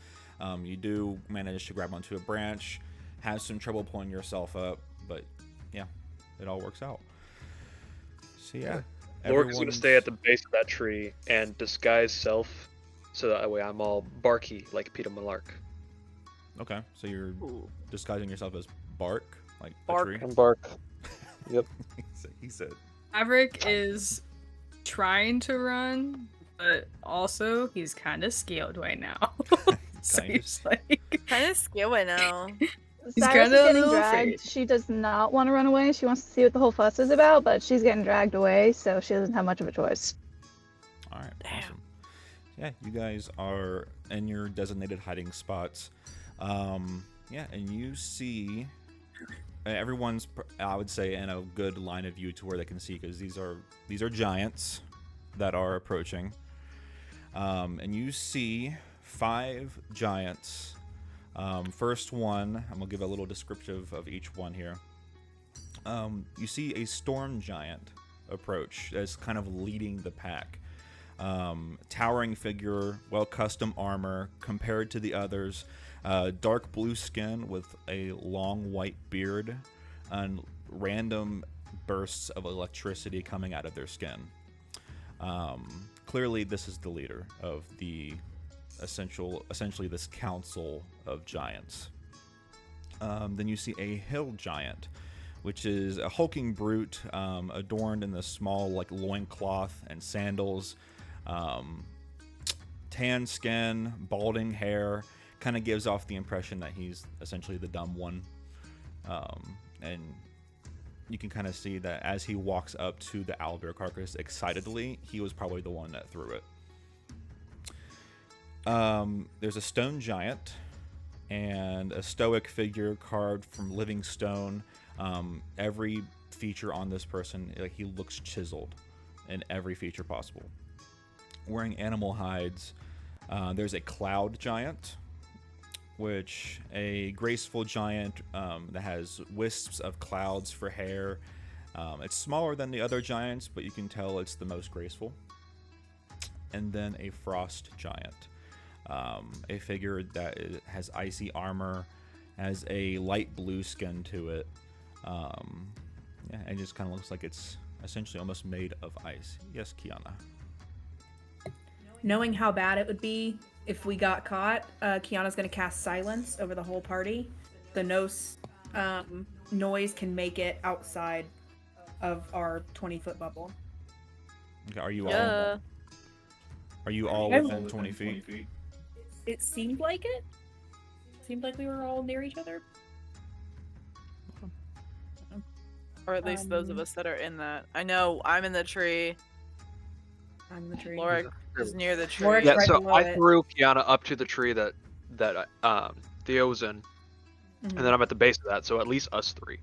You do manage to grab onto a branch, have some trouble pulling yourself up, but yeah, it all works out. So yeah, Lorik's gonna stay at the base of that tree and disguise self, so that way I'm all barky like Peter Malark. Okay, so you're Ooh. disguising yourself as bark, like Bark. a tree. I'm bark. Yep. He said. Maverick is trying to run, but also he's kind of scaled right now. So Kinda. he's like, Kind of scary now. He's Cyrus kinda is a getting little dragged. afraid. She does not want to run away. She wants to see what the whole fuss is about, but she's getting dragged away, so she doesn't have much of a choice. All right, Damn. awesome. Yeah, you guys are in your designated hiding spots. Yeah, and you see everyone's, I would say, in a good line of view to where they can see, because these are giants that are approaching. And you see 5 giants. First one, I'm gonna give a little descriptive of each one here. You see a storm giant approach as kind of leading the pack. Towering figure, well custom armor compared to the others. Dark blue skin with a long white beard and random bursts of electricity coming out of their skin. Clearly this is the leader of the essentially this council of giants. Then you see a hill giant, which is a hulking brute adorned in the small like loincloth and sandals. Tan skin, balding hair, kind of gives off the impression that he's essentially the dumb one. And you can kind of see that as he walks up to the owlbear carcass excitedly, he was probably the one that threw it. There's a stone giant and a stoic figure carved from living stone. Every feature on this person, like, he looks chiseled in every feature possible. Wearing animal hides. There's a cloud giant, which a graceful giant that has wisps of clouds for hair. It's smaller than the other giants, but you can tell it's the most graceful. And then a frost giant. a figure that has icy armor, has a light blue skin to it. Yeah, it just kind of looks like it's essentially almost made of ice. Yes, Kiana. Knowing how bad it would be if we got caught, Kiana's going to cast silence over the whole party. The noise can make it outside of our 20-foot bubble. Okay, are you Yeah. all within 20 feet? It seemed like it. Seemed like we were all near each other. Or at least those of us that are in that. I know I'm in the tree. I'm the tree. Laura is near the tree. Laura's Yeah, right so below I it. threw Kiana up to the tree that Theo's in, and then I'm at the base of that, so at least us three.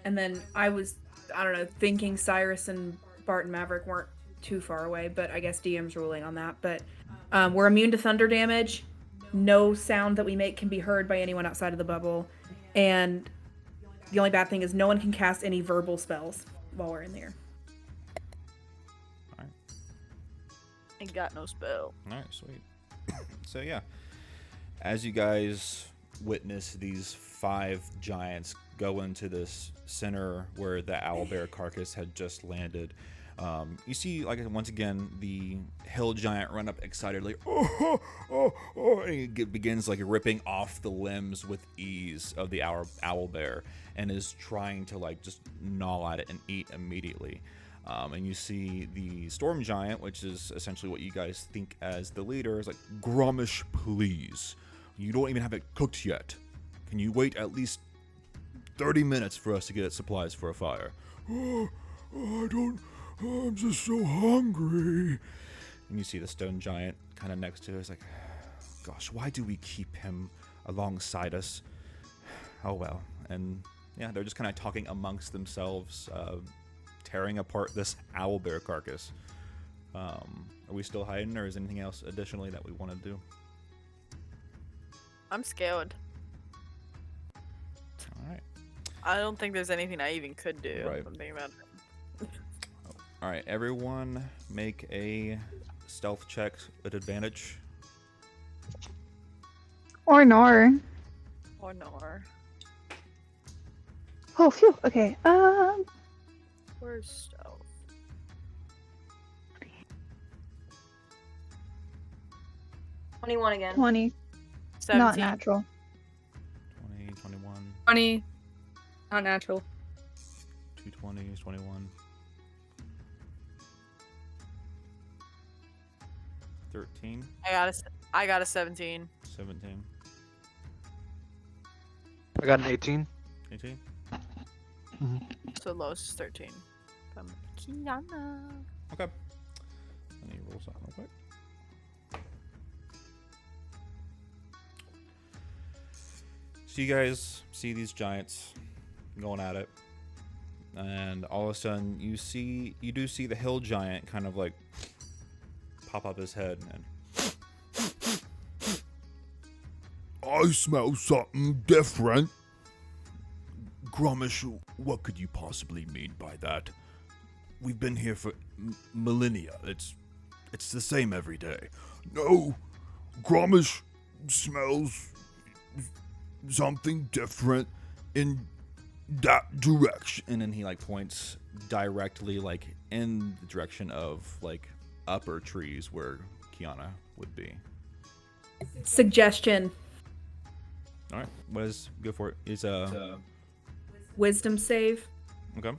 And then I was, I don't know, thinking Cyrus and Bart and Maverick weren't too far away, but I guess DM's ruling on that. But we're immune to thunder damage. No sound that we make can be heard by anyone outside of the bubble. And the only bad thing is no one can cast any verbal spells while we're in there. Ain't got no spell. All right, sweet. So yeah, as you guys witness these 5 giants go into this center where the owlbear carcass had just landed, you see, like, once again, the hill giant run up excitedly, and he begins like ripping off the limbs with ease of the owlbear and is trying to like just gnaw at it and eat immediately. And you see the storm giant, which is essentially what you guys think as the leader, is like, Gromish, please. You don't even have it cooked yet. Can you wait at least 30 minutes for us to get supplies for a fire? I'm just so hungry. And you see the stone giant kind of next to it. It's like, gosh, why do we keep him alongside us? Oh well. And yeah, they're just kind of talking amongst themselves, tearing apart this owlbear carcass. Are we still hiding, or is anything else additionally that we want to do? I'm scared. All right. I don't think there's anything I even could do. Right. If I'm thinking about it. All right, everyone make a stealth check at advantage. Or nor. Or nor. Oh, phew. Okay. Where's stealth? $21 again. 20. 17. Not natural. 20, 21, 20. Not natural. 220, 21. 13, I got a 17. 17, I got an 18. 18. So lowest is 13. From Kiana. Okay. Let me roll something real quick. So you guys see these giants going at it, and all of a sudden you do see the hill giant kind of like pop up his head and I smell something different. Gromish, what could you possibly mean by that? We've been here for millennia. It's the same every day. No, Gromish smells something different in that direction. and then he like points directly like in the direction of like upper trees where Kiana would be. Suggestion. All right, go for it. Is Wisdom save. okay.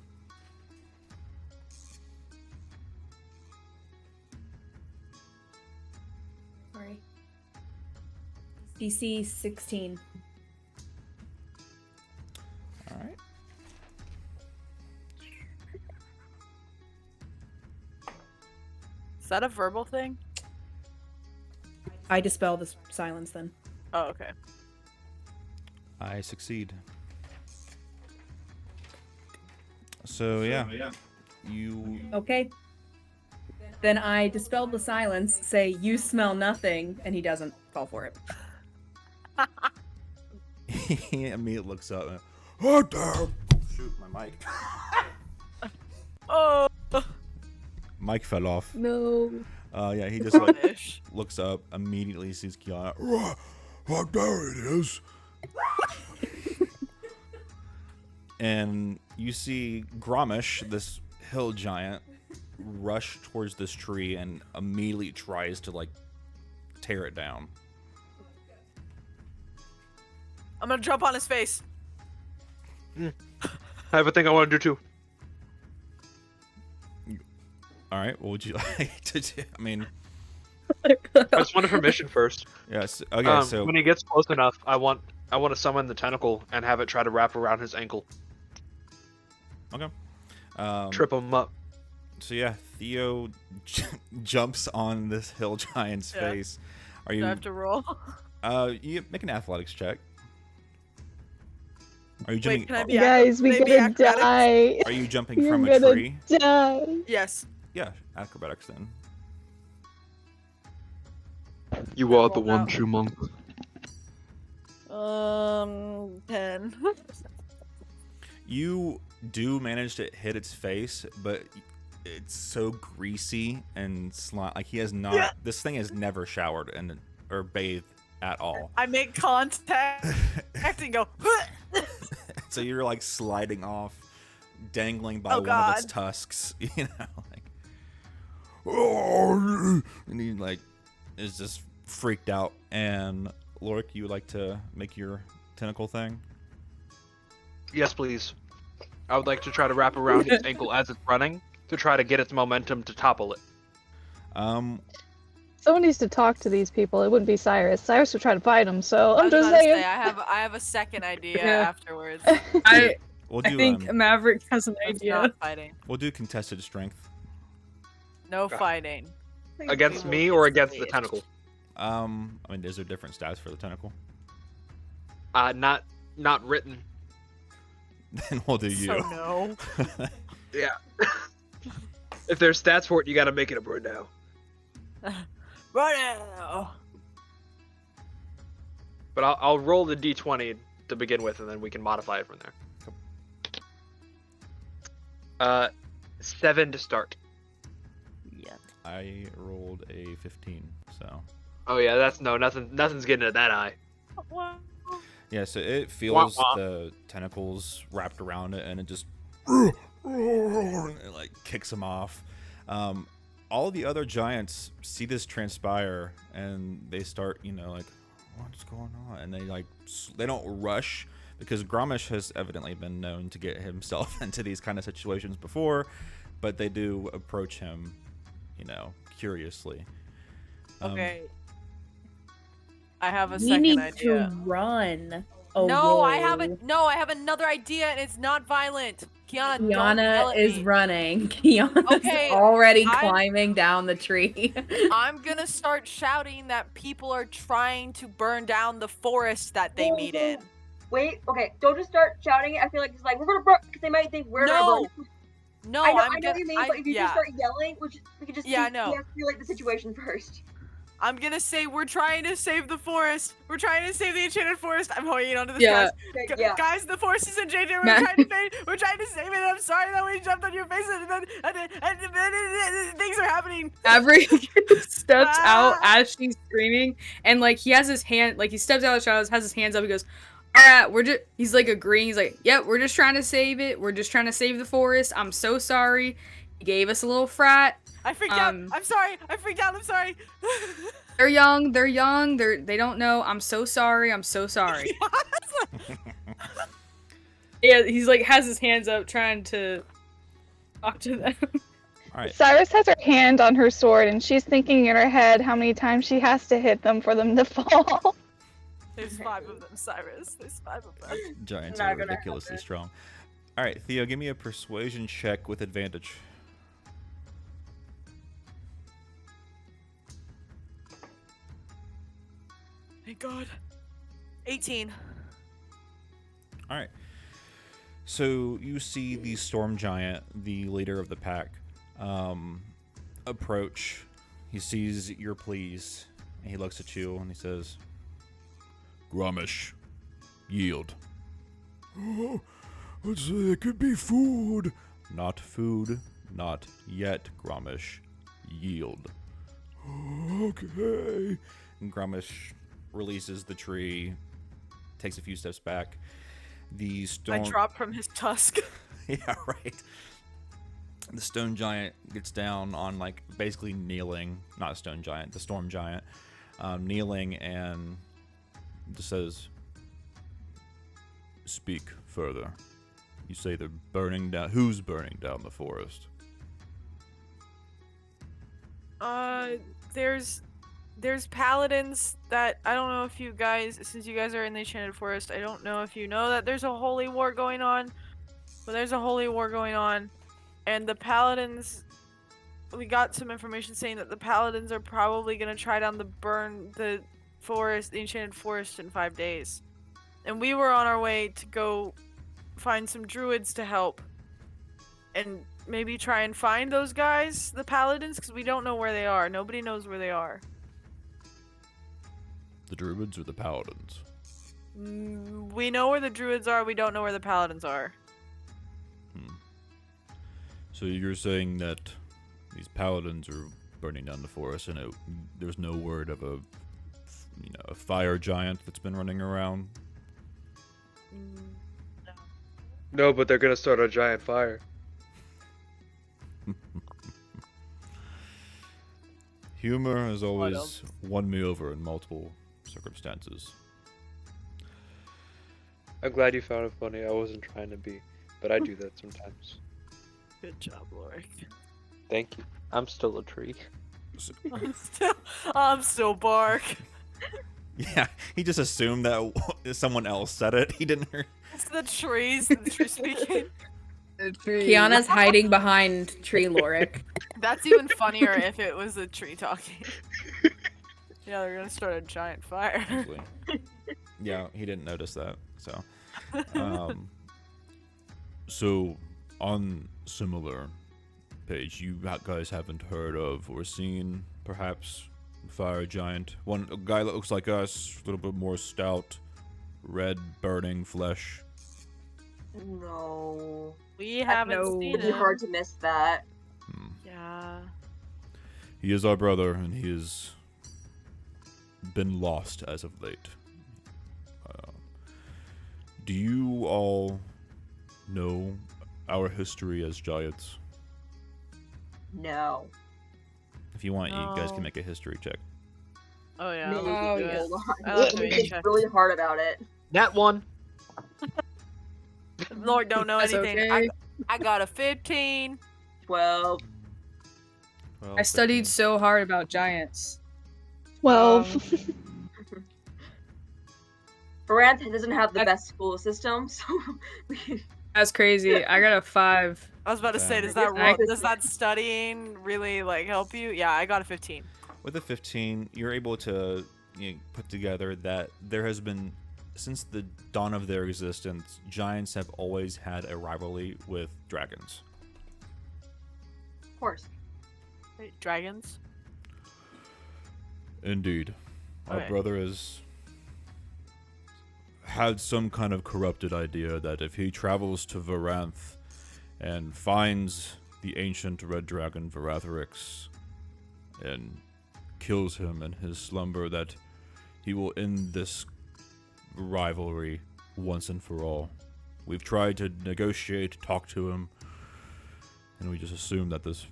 Sorry. DC 16. All right. Is that a verbal thing? I dispel the silence then. Oh, okay. I succeed. So yeah, you Okay. Then I dispel the silence, say, you smell nothing, and he doesn't fall for it. he immediately looks up and, oh damn! Shoot my mic. Oh. Mike fell off. No. Yeah, he just like Ish. looks up, immediately sees Kiana. Oh, there it is. And you see Gromish, this hill giant, rush towards this tree and immediately tries to like tear it down. I'm gonna jump on his face. I have a thing I want to do too. All right, what would you like to do? I mean, I just wanted permission first. yes. Okay, so when he gets close enough, I want to summon the tentacle and have it try to wrap around his ankle, okay. trip him up. So yeah, Theo jumps on this hill giant's Yeah. face. Are Do you? I have to roll? You make an athletics check. Are you Wait, jumping? can I be Guys, we Maybe gonna acrobatics? die. Are you jumping You're from a gonna tree? die. Yes. Yeah, acrobatics then. You are the Rolled one out. true monk. 10. You do manage to hit its face, but it's so greasy and like he has not. Yeah. This thing has never showered or bathed at all. I make contact and go. So you're like sliding off, dangling by Oh, one of its God. tusks. You know, like. Oh, and he like is just freaked out. And Lorik, you would like to make your tentacle thing? Yes, please. I would like to try to wrap around its ankle as it's running to try to get its momentum to topple it. Someone needs to talk to these people. It wouldn't be Cyrus. Cyrus would try to fight him, so I I'm was just about to saying. say, I have a second idea Yeah. afterwards. I We'll do. think Maverick has an It's idea. not fighting. We'll do contested strength. No fighting. Against We me will or get against the staged. tentacle? I mean, is there different stats for the tentacle? Not written. Then we'll do you. So no. Yeah. If there's stats for it, you gotta make it a bird now. Right now. But I'll roll the d20 to begin with, and then we can modify it from there. 7 to start. Yeah. I rolled a 15, so Oh yeah, nothing's getting at that eye. yeah. So it feels wah. the tentacles wrapped around it, and it just it like kicks him off. All the other giants see this transpire, and they start, like, what's going on? And they don't rush, because Gromish has evidently been known to get himself into these kind of situations before, but they do approach him, curiously. Okay. I have a We second need idea. to run. No, I away. haven't. No, I have another idea, and it's not violent. Kiana, don't yell Kiana at is me. running. Kiana's Okay, already I'm- climbing down the tree. I'm gonna start shouting that people are trying to burn down the forest that they meet in. Wait, okay, don't just start shouting it. I feel like it's like we're gonna burn because they might think we're No, gonna burn. no, I know I'm what gonna. you mean, but if you just start yelling, we could just Yeah, I know. we have to feel like the situation first. I'm gonna say we're trying to save the forest. We're trying to save the enchanted forest. I'm holding onto this, Yeah. guys. Okay, yeah. Guys, the forest is in danger. We're Matt- trying to save it. I'm sorry that we jumped on your face and then things are happening. Maverick steps out Ah. as she's screaming, and like he has his hand, like he steps out of the shadows, has his hands up. He goes, "All right, he's like agreeing. He's like, yep, we're just trying to save it. We're just trying to save the forest. I'm so sorry. He gave us a little frat. I freaked out. I'm sorry. I freaked out. I'm sorry. They're young. They don't know. I'm so sorry. I'm so sorry." Yeah, he's like has his hands up, trying to talk to them. All right. Cyrus has her hand on her sword, and she's thinking in her head how many times she has to hit them for them to fall. There's 5 of them, Cyrus. There's 5 of them. Giants Not are gonna ridiculously happen. strong. All right, Theo, give me a persuasion check with advantage. Thank God. 18. All right. So you see the storm giant, the leader of the pack, approach. He sees your pleas, and he looks at you, and he says, Gromish, yield. Oh, it could be food. "Not food, Not yet, Grommish. Yield. Okay. And Grommish releases the tree, takes a few steps back. The I stone. drop from his tusk. Yeah, right. The stone giant gets down on, like, basically kneeling. Not a stone giant, the storm giant. Kneeling and just says, Speak further. You say they're burning down. Who's burning down the forest? There's paladins that I don't know if you guys, since you guys are in the Enchanted Forest, I don't know if you know that there's a holy war going on, but there's a holy war going on, and the paladins, we got some information saying that the paladins are probably gonna try down the forest, the Enchanted Forest, in 5 days, and we were on our way to go find some druids to help, and maybe try and find those guys, the paladins, because we don't know where they are. Nobody knows where they are. The druids or the paladins? We know where the druids are, we don't know where the paladins are. So you're saying that these paladins are burning down the forest, and there's no word of a fire giant that's been running around? No, but they're gonna start a giant fire. Humor has always won me over in multiple circumstances. I'm glad you found it funny. I wasn't trying to be, but I do that sometimes. Good job, Lorik. Thank you. I'm still a tree. I'm still bark. yeah, he just assumed that someone else said it. He didn't hear. It's the tree speaking. Kiana's hiding behind Tree Lorik. That's even funnier if it was a tree talking. Yeah, they're gonna start a giant fire. Actually. Yeah, he didn't notice that. So, So, on similar page, you guys haven't heard of or seen, perhaps, fire giant? A guy that looks like us, a little bit more stout, red, burning flesh. No. We haven't seen It'd be it. hard to miss that. Yeah. He is our brother, and he has been lost as of late. Do you all know our history as giants? No. if you want, you guys can make a history check. Oh yeah. Maybe I'll we do can it. hold on. I love We doing think checks. really hard about it. That one. Lord don't know That's anything. okay. I got a 15. 12. Well, I studied 15. so hard about giants. 12. Baranth doesn't have the I- best school system, so That's crazy. I got a 5. I was about to say, Damn. does that studying really like help you? Yeah, I got a 15. With a 15, you're able to put together that there has been, since the dawn of their existence, giants have always had a rivalry with dragons. of course. Wait, dragons? Indeed. Our Okay. brother has had some kind of corrupted idea that if he travels to Varanth and finds the ancient red dragon Varathrix and kills him in his slumber, that he will end this rivalry once and for all. We've tried to negotiate, talk to him, and we just assume that this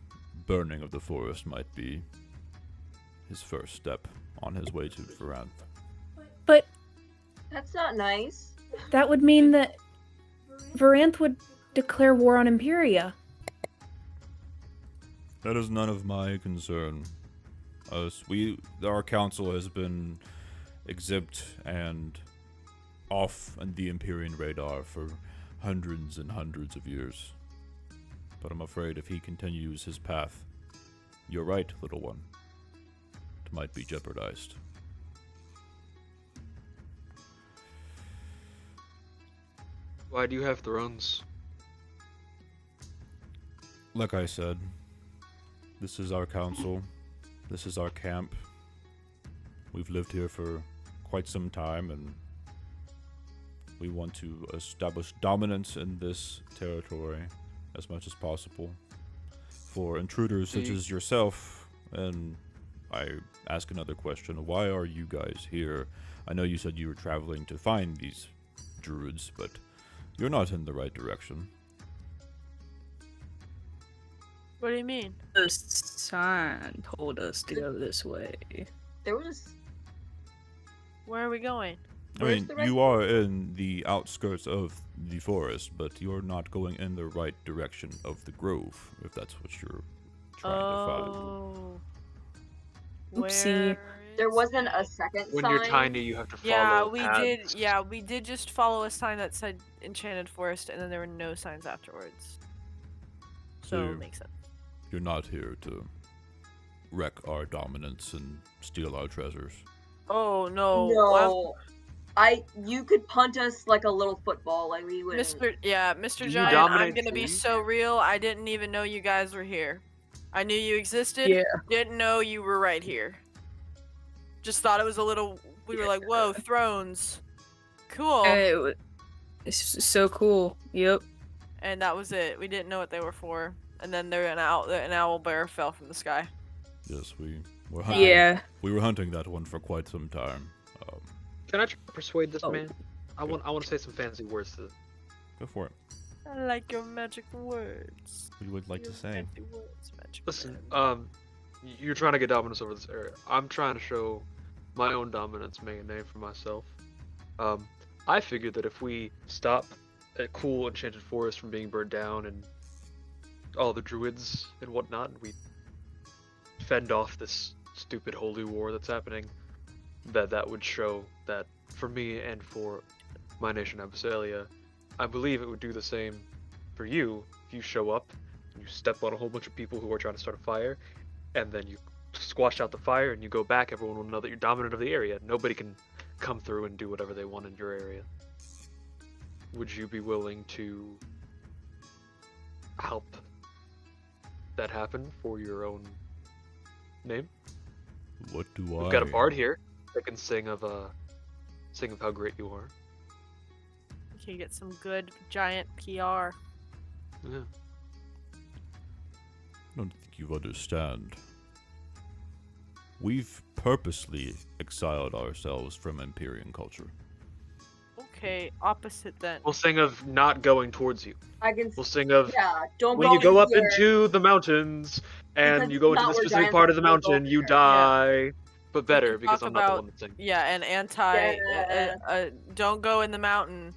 burning of the forest might be his first step on his way to Varanth. But That's not nice. that would mean that Varanth would declare war on Imperia. That is none of my concern. Our council has been exempt and off on the Empyrean radar for hundreds and hundreds of years. But I'm afraid if he continues his path, you're right, little one, it might be jeopardized. Why do you have thrones? Like I said, this is our council. This is our camp. We've lived here for quite some time, and we want to establish dominance in this territory as much as possible. for intruders such as yourself. And I ask another question: why are you guys here? I know you said you were traveling to find these druids, but you're not in the right direction. What do you mean? The sign told us to go this way. There was. Where are we going? I Where's mean, the right- you are in the outskirts of the forest, but you're not going in the right direction of the grove, if that's what you're trying to find. Oh. Oopsie. There wasn't a second When sign. you're tiny, you have to follow. Yeah, we did. paths. Yeah, we did just follow a sign that said Enchanted Forest, and then there were no signs afterwards. So So- it makes sense. You're not here to wreck our dominance and steal our treasures. Oh no. Well, No. You could punt us like a little football, like we would. Mr. Do you Giant, I'm dominate gonna be trees? so real. I didn't even know you guys were here. I knew you existed. Yeah. Didn't know you were right here. Just thought it was a little. We were like, whoa, thrones. Cool. It's so cool. Yep. And that was it. We didn't know what they were for. And then an owl bear fell from the sky. Yes, we were hunting. Yeah. We were hunting that one for quite some time. Can I try to persuade this Oh. man? I want to say some fancy words to. Go for it. I like your magic words. What you would like to Your say? fancy words, magic Listen, man. you're trying to get dominance over this area. I'm trying to show my own dominance, make a name for myself. I figured that if we stop a cool enchanted forest from being burned down and all the druids and whatnot, and we fend off this stupid holy war that's happening, that would show that for me and for my nation Abyssinia, I believe it would do the same for you if you show up and you step on a whole bunch of people who are trying to start a fire, and then you squash out the fire and you go back. Everyone will know that you're dominant of the area. Nobody can come through and do whatever they want in your area. Would you be willing to help that happen for your own name? What do We've got a bard here that can sing of how great you are. You can get some good giant PR. Yeah. I don't think you understand. We've purposely exiled ourselves from Empyrean culture. Okay, opposite then. We'll sing of not going towards you. I can. We'll sing of Yeah, don't when go you go up here. into the mountains and Because you go it's into not the where specific giants part are of the gonna go mountain, you there. die. But better can because talk I'm not the about- one that sings. Yeah, and don't go in the mountain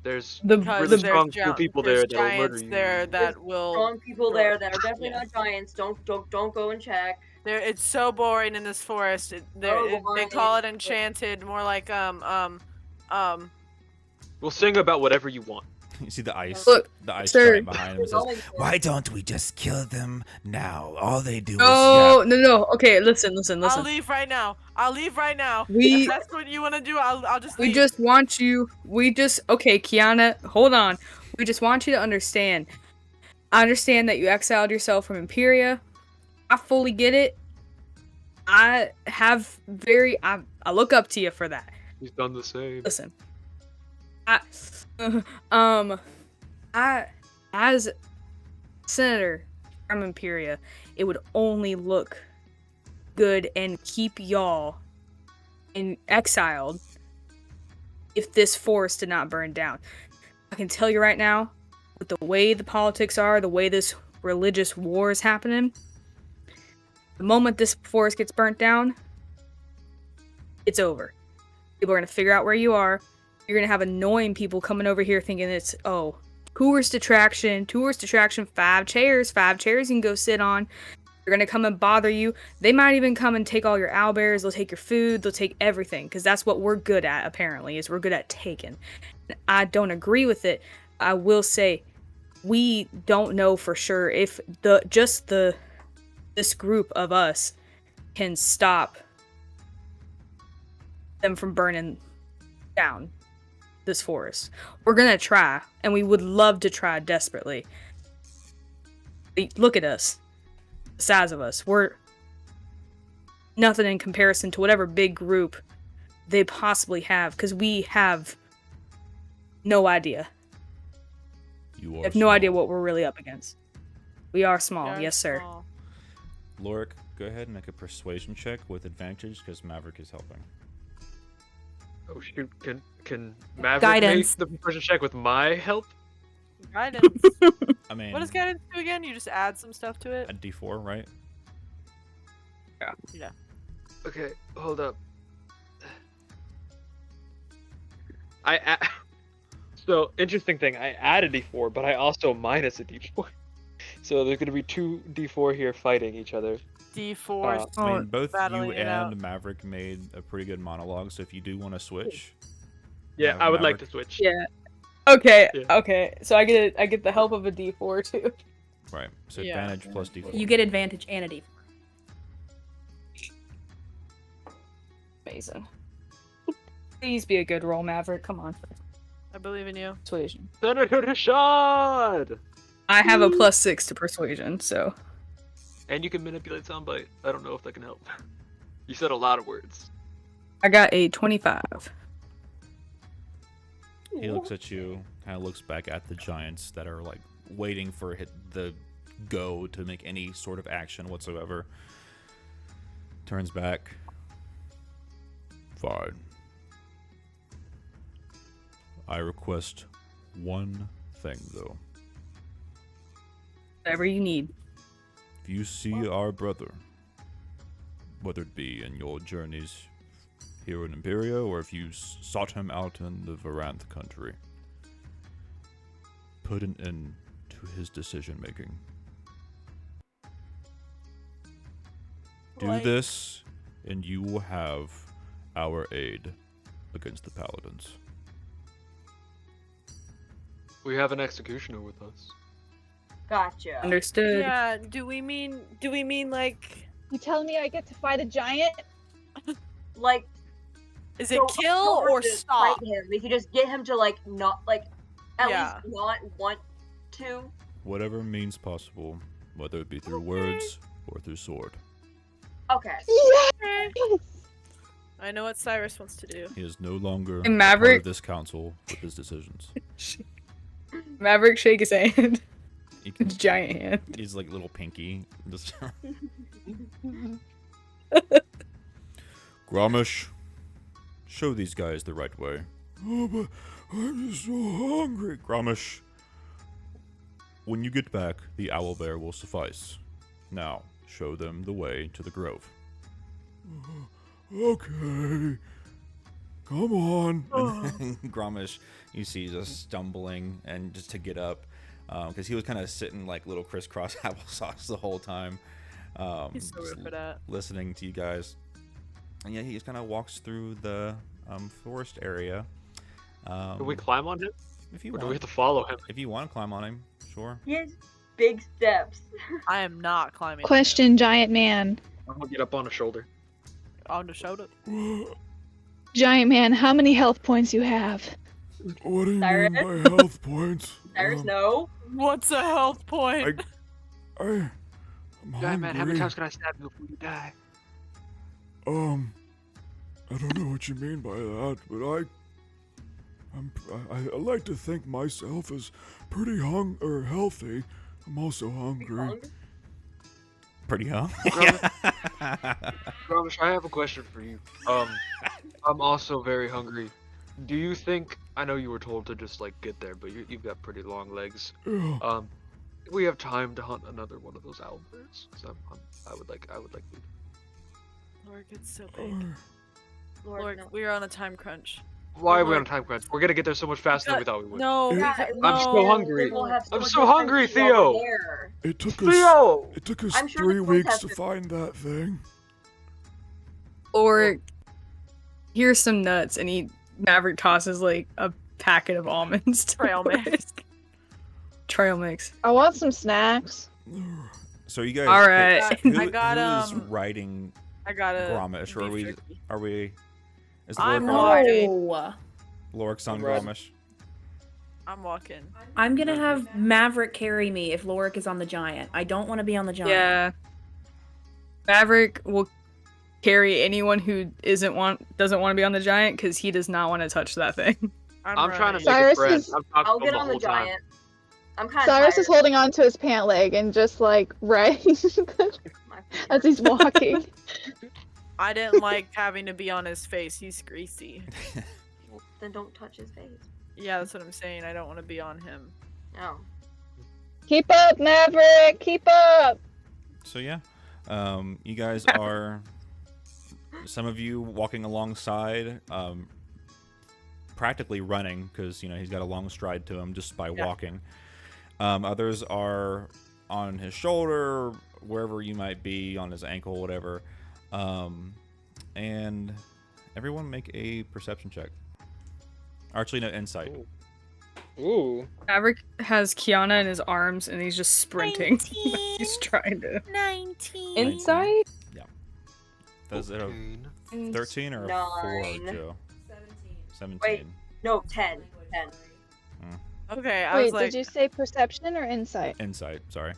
There's The because really there's strong cool people there there's that will murder giants you. there that There's will. strong people there that are definitely Yeah. not giants. Don't go and check. There, it's so boring in this forest. They boring. call it enchanted, more like We'll sing about whatever you want. You see the ice, Look, the ice sir. giant behind him and says, Going "Why don't we just kill them now? All they do No, no. Okay, listen. I'll leave right now. We- If that's what you want to do, I'll just We leave. just want you. Okay, Kiana, hold on. We just want you to understand. I understand that you exiled yourself from Imperia. I fully get it. I look up to you for that. He's done the same. Listen. As senator from Imperia, it would only look good and keep y'all exiled if this forest did not burn down. I can tell you right now, with the way the politics are, the way this religious war is happening, the moment this forest gets burnt down, it's over. People are going to figure out where you are. You're going to have annoying people coming over here thinking it's, tourist attraction, 5 chairs you can go sit on. They're going to come and bother you. They might even come and take all your owlbears. They'll take your food. They'll take everything. Because that's what we're good at, apparently, is we're good at taking. I don't agree with it. I will say, we don't know for sure if this group of us can stop them from burning down this forest. We're gonna try, and we would love to try desperately. Look at us. The size of us. We're nothing in comparison to whatever big group they possibly have, because we have no idea. You We are have no idea small. what we're really up against. We are small, Very yes, sir. small. Lorik, go ahead and make a persuasion check with advantage because Maverick is helping. Oh shoot! Can Maverick Guidance. make the persuasion check with my help? Guidance. I mean, What does guidance do again? You just add some stuff to it? a D4, right? Yeah. Okay, hold up. So interesting thing. I added D4, but I also minus a D4. So there's gonna be 2 D4 here fighting each other. D4. I mean, both you battling it out. and Maverick made a pretty good monologue, so if you do want to switch. Yeah, I would like Maverick. to switch. Yeah. Okay. Yeah. Okay. So I get the help of a D4 too. Right, so Yeah. advantage plus D4. You get advantage and a D4. Amazing. Please be a good roll, Maverick. Come on. I believe in you. Persuasion. Senator Rashad! I have a +6 to persuasion, so. And you can manipulate soundbite. I don't know if that can help. You said a lot of words. I got a 25. He looks at you, kind of looks back at the giants that are like waiting for the go to make any sort of action whatsoever. Turns back. Fine. I request one thing, though. Whatever you need. If you see our brother, whether it be in your journeys here in Imperia, or if you sought him out in the Varanth country, put an end to his decision-making. Do Like- this, and you will have our aid against the Paladins. We have an executioner with us. Gotcha. Understood. Yeah, do we mean like You telling me I get to fight a giant? Like, is it so kill in order or to stop? fight him, we could just get him to like not like at Yeah. least not want to. Whatever means possible, whether it be through words or through sword. Okay. Okay. I know what Cyrus wants to do. He is no longer And a part Maverick- of this council with his decisions. Maverick shake his hand. He His giant hand. He's like little pinky. Just Grommish, show these guys the right way. Oh, but I'm just so hungry. Grommish, when you get back, the owlbear will suffice. Now, show them the way to the grove. Okay. Come on. and Grommish, you see, just stumbling and just to get up, because he was kind of sitting like little crisscross applesauce the whole time. He's so just good for that. listening to you guys. And yeah, he just kind of walks through the forest area. Can we climb on him? If you Or do we want, have to follow him? if you want to climb on him, sure. He has big steps. I am not climbing. Question, giant man. I'm gonna get up on a shoulder. On the shoulder. Giant man, how many health points you have? What do you Cyrus? mean by health points? Cyrus, no. What's a health point? I'm Giant man, how many hungry. times can I stab you before you die? I don't know what you mean by that, but I like to think myself as pretty healthy. I'm also hungry. Pretty young. Grommish, I have a question for you. I'm also very hungry. Do you think, I know you were told to just like get there, but you've got pretty long legs. Yeah. We have time to hunt another one of those owlbears. Cause I would like food. Lord, it's so big. Lord, Lord, no. we are on a time crunch. Why are we Lord. on a time crunch? We're gonna get there so much faster than we thought we would. No, Yeah, no. so hungry. We'll have I'm much so more time hungry, to eat while Theo. we're there. It took Theo! us I'm sure 3 the weeks to protesters- find that thing. Or here's some nuts, and Maverick tosses like a packet of almonds. To Trail mix. Trail mix. I want some snacks. So you guys. All right. Who, I got, who is um, riding I got a Grommish? Or beef jerky. are we? Is I'm Lorik walking. No. Lorik's on I'm riding. Grommish? I'm walking. I'm gonna have Maverick carry me if Lorik is on the giant. I don't want to be on the giant. Yeah. Maverick will carry anyone who doesn't want to be on the giant because he does not want to touch that thing. I'm trying to running. make a Cyrus friend. is- I've talked I'll to get him on the the whole time. giant. I'm kind of Cyrus tired. is holding on to his pant leg and just like right My as he's walking. I didn't like having to be on his face. He's greasy. Well, then don't touch his face. Yeah, that's what I'm saying. I don't want to be on him. No. Keep up, Maverick! Keep up! So yeah, you guys are, some of you walking alongside, practically running because he's got a long stride to him just by walking. Others are on his shoulder, wherever you might be, on his ankle, whatever. And everyone make a perception check. Actually, no, insight. Ooh. Maverick has Kiana in his arms and he's just sprinting. He's trying to. 19. Insight? Yeah. Does it a 13 or a 4, 9. Joe? 17. Wait. No, 10. 10. Okay, I Wait, was like, did you say perception or insight? Insight, sorry.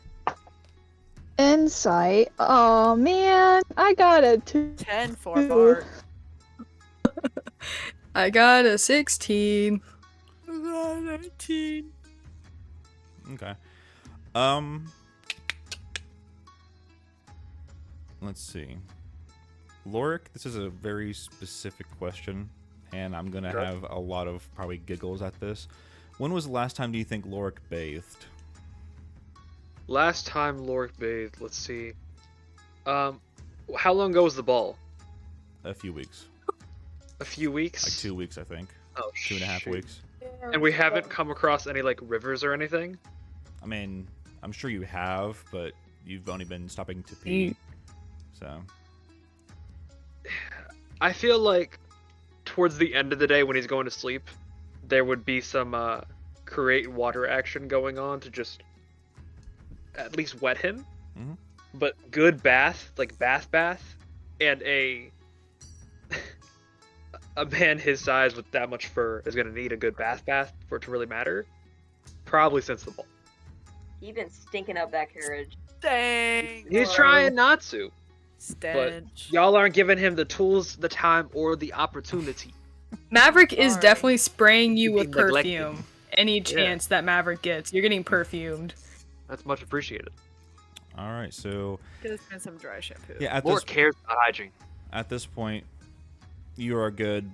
Insight. Oh man, I got a 2. 10 for Bart. I got a 16. 19. Okay. Let's see. Lorik, this is a very specific question, and I'm gonna Sure. have a lot of probably giggles at this. When was the last time do you think Lorik bathed? Last time Lorik bathed, let's see. How long ago was the ball? A few weeks. A few weeks? Like 2 weeks, I think. Oh, 2.5 shoot. weeks. And we haven't come across any, like, rivers or anything? I mean, I'm sure you have, but you've only been stopping to pee. So. I feel like towards the end of the day when he's going to sleep, there would be some create water action going on to just at least wet him. Mhm. But good bath, like bath, and a man his size with that much fur is gonna need a good bath for it to really matter. Probably since the ball. He been stinking up that carriage. Dang. He's trying not to. Stench. Y'all aren't giving him the tools, the time, or the opportunity. Maverick is Sorry. definitely spraying you with Being neglected. perfume. Any chance that Maverick gets, you're getting perfumed. That's much appreciated. All right, so Could have spent some dry shampoo. yeah, Lord cares about hygiene. at this point, you are good.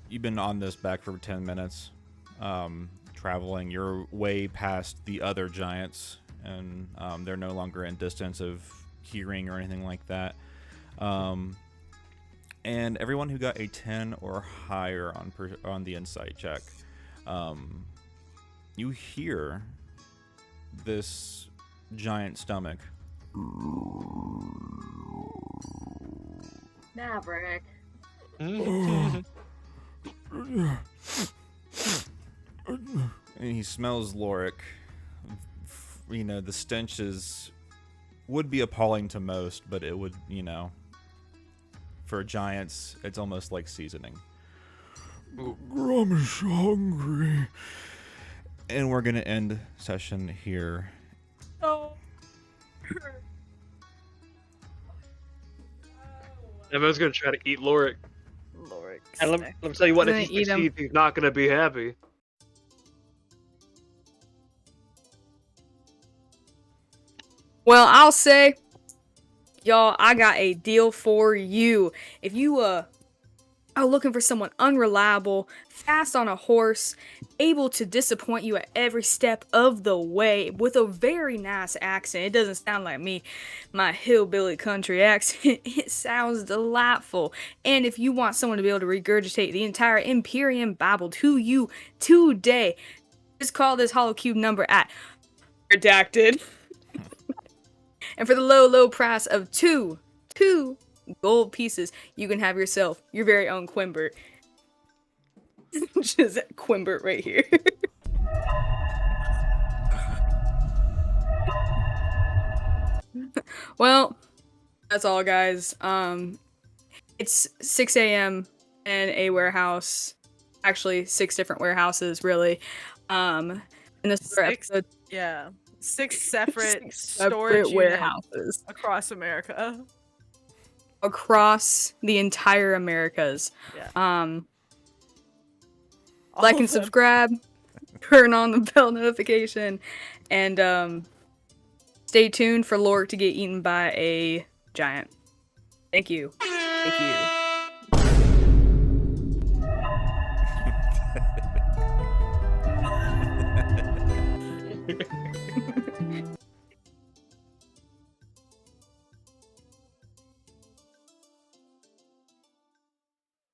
You've been on this back for 10 minutes, traveling. You're way past the other giants, and they're no longer in distance of hearing or anything like that. And everyone who got a 10 or higher on the insight check, you hear this giant stomach. Maverick. And he smells Lorik. The stench would be appalling to most, but it would, for giants, it's almost like seasoning. I'm hungry. And we're gonna end session here. Oh. Everyone's gonna try to eat Lorik. Lorik. And let me tell you what, if Gonna he eat him. succeeds, he's not gonna be happy. Well, I'll say, y'all, I got a deal for you. If you are looking for someone unreliable, fast on a horse, able to disappoint you at every step of the way, with a very nice accent. It doesn't sound like my hillbilly country accent. It sounds delightful. And if you want someone to be able to regurgitate the entire Imperium Bible to you today, just call this Hollow Cube number at redacted. And for the low price of two gold pieces, you can have yourself your very own Quimbert. Just Quimbert right here. Well, that's all, guys. It's 6 a.m. in a warehouse. Actually, 6 different warehouses, really. In this episode, Yeah. 6 separate Six storage separate warehouses across America. across the entire Americas. Yeah. Like All and of them. subscribe, turn on the bell notification, And stay tuned for Lork to get eaten by a giant. Thank you. Thank you.